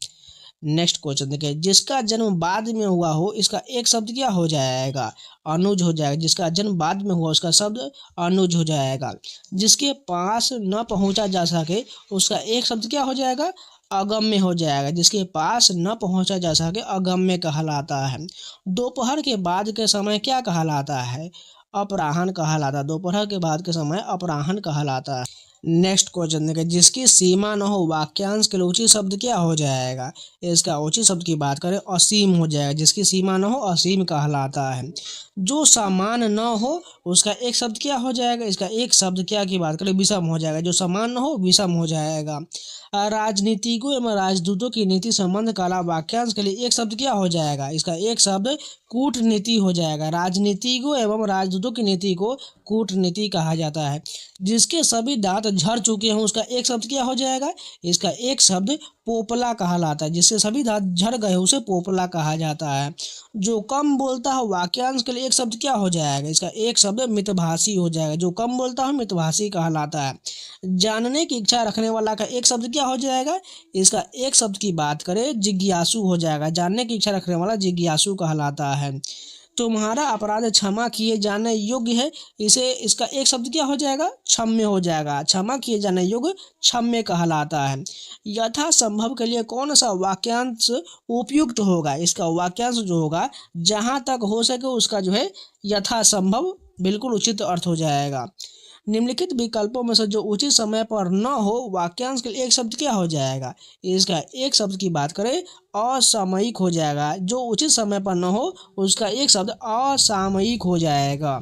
नेक्स्ट क्वेश्चन देखिए, जिसका जन्म बाद में हुआ हो इसका एक शब्द क्या हो जाएगा, अनुज हो जाएगा, जिसका जन्म बाद में हुआ उसका शब्द अनुज हो जाएगा। जिसके पास न पहुंचा जा सके उसका एक शब्द क्या हो जाएगा, अगम्य हो जाएगा, जिसके पास न पहुंचा जा सके अगम्य कहलाता है। दोपहर के बाद के समय क्या कहलाता है, अपराह्न कहलाता है, दोपहर के बाद के समय अपराह्न कहलाता है। नेक्स्ट क्वेश्चन देखिए, जिसकी सीमा न हो वाक्यांश के लिए उचित शब्द क्या हो जाएगा, इसका उचित शब्द की बात करें असीम हो जाएगा, जिसकी सीमा न हो असीम कहलाता है। जो समान न हो उसका एक शब्द क्या हो जाएगा, इसका एक शब्द क्या की बात करें विषम हो जाएगा, जो समान न हो विषम हो जाएगा। राजनीतिकों एवं राजदूतों की नीति संबंध काला वाक्यांश के लिए एक शब्द क्या हो जाएगा, इसका एक शब्द कूटनीति हो जाएगा। राजनीतिकों एवं राजदूतों की नीति को कूटनीति कहा जाता है। जिसके सभी दांत झड़ चुके हों उसका एक शब्द क्या हो जाएगा, इसका एक शब्द पोपला कहलाता है, जिससे सभी दांत झड़ गए उसे पोपला कहा जाता है। जो कम बोलता है वाक्यांश के लिए एक शब्द क्या हो जाएगा, इसका एक शब्द मितभाषी हो जाएगा, जो कम बोलता है मितभाषी कहलाता है। जानने की इच्छा रखने वाला का एक शब्द क्या हो जाएगा, इसका एक शब्द की बात करें जिज्ञासु हो जाएगा, जानने की इच्छा रखने वाला जिज्ञासु कहलाता है। तुम्हारा अपराध क्षमा किए जाने योग्य है, इसका एक शब्द क्या हो जाएगा, क्षम्य हो जाएगा, क्षमा किए जाने योग्य क्षम्य कहलाता है। यथा संभव के लिए कौन सा वाक्यांश उपयुक्त होगा, इसका वाक्यांश जो होगा जहां तक हो सके उसका जो है यथा संभव बिल्कुल उचित अर्थ हो जाएगा। निम्नलिखित विकल्पों में से जो उचित समय पर न हो वाक्यांश के लिए एक शब्द क्या हो जाएगा, इसका एक शब्द की बात करें असामयिक हो जाएगा, जो उचित समय पर न हो उसका एक शब्द असामयिक हो जाएगा।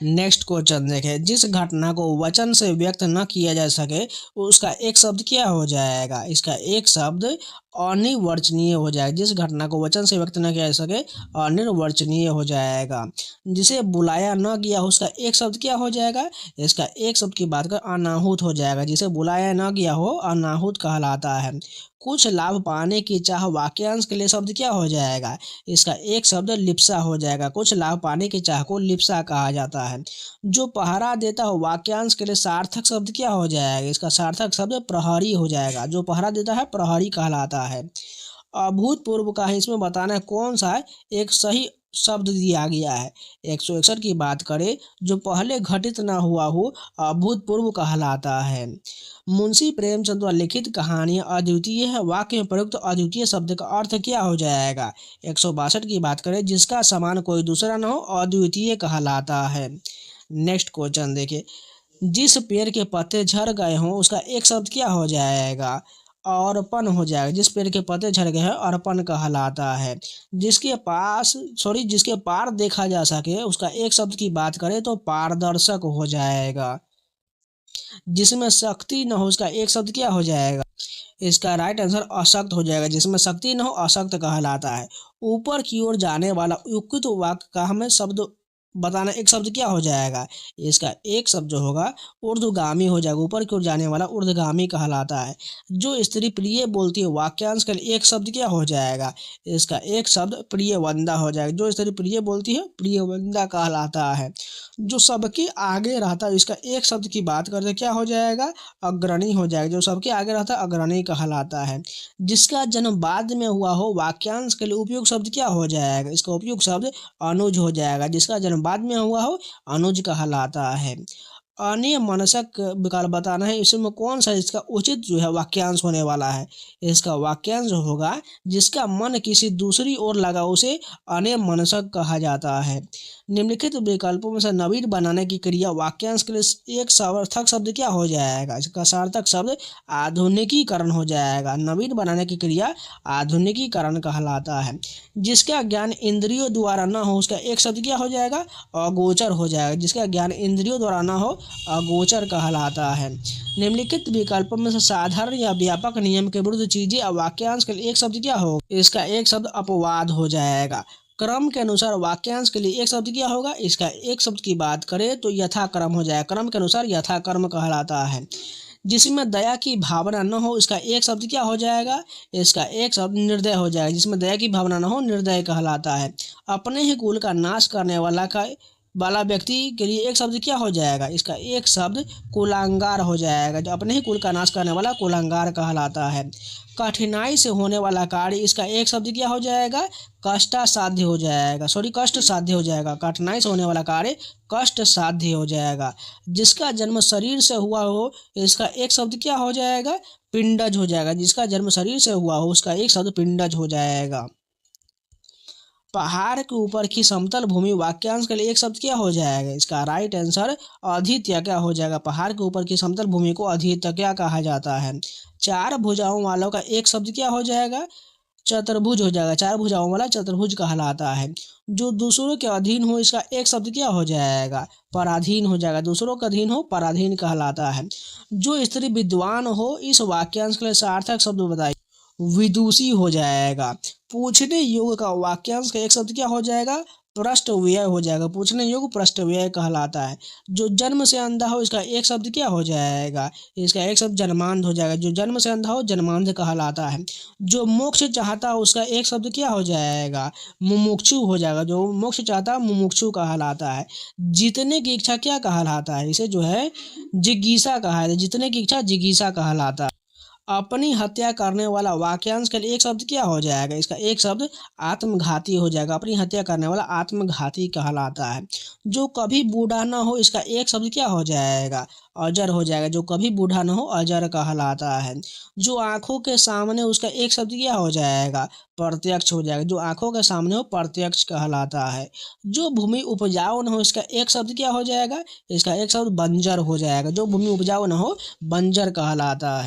नेक्स्ट क्वेश्चन देखें, जिस घटना को वचन से व्यक्त न किया जा सके उसका एक शब्द क्या हो जाएगा, इसका एक शब्द अनिर्वचनीय हो जाएगा, जिस घटना को वचन से व्यक्त न किया जा सके अनिर्वचनीय हो जाएगा। जिसे बुलाया न गया उसका एक शब्द क्या हो जाएगा, इसका एक शब्द की बात कर अनाहुत हो जाएगा, जिसे बुलाया न गया हो अनाहुत कहलाता है। कुछ लाभ पाने की चाह वाक्यांश के लिए शब्द क्या हो जाएगा, इसका एक शब्द लिप्सा हो जाएगा, कुछ लाभ पाने की चाह को लिप्सा कहा जाता है। जो पहरा देता हो वाक्यांश के लिए सार्थक शब्द क्या हो जाएगा, इसका सार्थक शब्द प्रहरी हो जाएगा, जो पहरा देता है प्रहरी कहलाता है। अभूतपूर्व का है इसमें बताना है कौन सा है, एक सही शब्द दिया गया है। 161 की बात करें, जो पहले घटित ना हुआ हो अभूतपूर्व कहलाता है। मुंशी प्रेमचंद द्वारा लिखित कहानियां अद्वितीय है, वाक्य में प्रयुक्त अद्वितीय शब्द का अर्थ क्या हो जाएगा। 162 की बात करें, जिसका समान कोई दूसरा न हो अद्वितीय कहलाता है। नेक्स्ट क्वेश्चन देखिए, जिस पेड़ के पत्ते झड़ गए हों उसका एक शब्द क्या हो जाएगा, अर्पण हो जाएगा, जिस पेड़ के पत्ते झड़ गए हैं अर्पण कहलाता है। जिसके पार देखा जा सके उसका एक शब्द की बात करें तो पारदर्शक हो जाएगा। जिसमें शक्ति न हो उसका एक शब्द क्या हो जाएगा, इसका राइट आंसर अशक्त हो जाएगा, जिसमें शक्ति न हो अशक्त कहलाता है। ऊपर की ओर जाने वाला उपयुक्त वाक्य का हमें शब्द बताना, एक शब्द क्या हो जाएगा, इसका एक शब्द जो होगा ऊर्ध्वगामी हो जाएगा, ऊपर की ओर जाने वाला ऊर्ध्वगामी कहलाता है। जो स्त्री प्रिय बोलती है वाक्यांश के लिए एक शब्द क्या हो जाएगा, इसका एक शब्द प्रियवंदा हो जाएगा, जो स्त्री प्रिय बोलती है प्रियवंदा कहलाता है। जो सबके आगे रहता है इसका एक शब्द की बात करते क्या हो जाएगा, अग्रणी हो जाएगा, जो सबके आगे रहता है अग्रणी कहलाता है। जिसका जन्म बाद में हुआ हो वाक्यांश के लिए उपयुक्त शब्द क्या हो जाएगा, इसका उपयुक्त शब्द अनुज हो जाएगा, जिसका जन्म बाद में हुआ हो अनुज कहलाता है। अनियमनस्क विकल्प बताना है। इसमें कौन सा इसका उचित जो है वाक्यांश होने वाला है। इसका वाक्यांश होगा जिसका मन किसी दूसरी ओर लगा उसे अनियमनस्क कहा जाता है। निम्नलिखित विकल्पों में से नवीन बनाने की क्रिया वाक्यांश के लिए एक सार्थक शब्द क्या हो जाएगा। इसका सार्थक शब्द आधुनिकीकरण हो जाएगा। नवीन बनाने की क्रिया आधुनिकीकरण कहलाता है। जिसका ज्ञान इंद्रियों द्वारा न हो उसका एक शब्द क्या हो जाएगा, अगोचर हो जाएगा। जिसका ज्ञान इंद्रियों द्वारा न हो अगोचर कहलाता है। निम्नलिखित विकल्पों में से साधारण या व्यापक नियम के विरुद्ध चीजें और वाक्यांश के लिए एक शब्द क्या हो, इसका एक शब्द अपवाद हो जाएगा। क्रम के अनुसार वाक्यांश के लिए एक शब्द क्या होगा, इसका एक शब्द की बात करें तो यथाक्रम हो जाएगा। क्रम के अनुसार यथाक्रम कहलाता है। जिसमें दया की भावना न हो इसका एक शब्द क्या हो जाएगा, इसका एक शब्द निर्दय हो जाएगा। जिसमें दया की भावना न हो निर्दय कहलाता है। अपने ही कुल का नाश करने वाला व्यक्ति के लिए एक शब्द क्या हो जाएगा, इसका एक शब्द कुलांगार हो जाएगा। जो अपने ही कुल का नाश करने वाला कुलांगार कहलाता है। कठिनाई से होने वाला कार्य इसका एक शब्द क्या हो जाएगा, कष्टासाध्य हो जाएगा। कष्ट साध्य हो जाएगा। कठिनाई से होने वाला कार्य कष्ट साध्य हो जाएगा। जिसका जन्म शरीर से हुआ हो इसका एक शब्द क्या हो जाएगा, पिंडज हो जाएगा। जिसका जन्म शरीर से हुआ हो उसका एक शब्द पिंडज हो जाएगा। पहाड़ के ऊपर की समतल भूमि वाक्यांश के लिए एक शब्द क्या हो जाएगा, इसका राइट आंसर अधित्य क्या हो जाएगा। पहाड़ के ऊपर की समतल भूमि को अधित्य क्या कहा जाता है। चार भुजाओं वालों का एक शब्द क्या हो जाएगा, चतुर्भुज हो जाएगा। चार भुजाओं वाला चतुर्भुज कहलाता है। जो दूसरों के अधीन हो इसका एक शब्द क्या हो जाएगा, पराधीन हो जाएगा। दूसरों के अधीन हो पराधीन कहलाता है। जो स्त्री विद्वान हो इस वाक्यांश के लिए सार्थक शब्द बताइए, विदुषी हो जाएगा। पूछने योग्य का वाक्यांश का एक शब्द क्या हो जाएगा, पृष्ठव्यय हो जाएगा। पूछने योग्य पृष्ठव्यय कहलाता है। जो जन्म से अंधा हो इसका एक शब्द क्या हो जाएगा, इसका एक शब्द जन्मांध हो जाएगा। जो जन्म से अंधा हो जन्मांध कहलाता है। जो मोक्ष चाहता हो उसका एक शब्द क्या हो जाएगा, मुमुक्षु हो जाएगा। जो मोक्ष चाहता मुमुक्षु कहलाता है। जीतने की इच्छा क्या कहलाता है, इसे जो है जिज्ञासा कहा है। जीतने की इच्छा जिज्ञासा कहलाता है। अपनी हत्या करने वाला वाक्यांश के लिए एक शब्द क्या हो जाएगा, इसका एक शब्द आत्मघाती हो जाएगा। अपनी हत्या करने वाला आत्मघाती कहलाता है। जो कभी बूढ़ा न हो इसका एक शब्द क्या हो जाएगा, अजर हो जाएगा। जो कभी बूढ़ा न हो अजर कहलाता है। जो आंखों के सामने उसका एक शब्द क्या हो जाएगा, प्रत्यक्ष हो जाएगा। जो आंखों के सामने हो प्रत्यक्ष कहलाता है। जो भूमि उपजाऊ न हो इसका एक शब्द क्या हो जाएगा, इसका एक शब्द बंजर हो जाएगा। जो भूमि उपजाऊ न हो बंजर कहलाता है।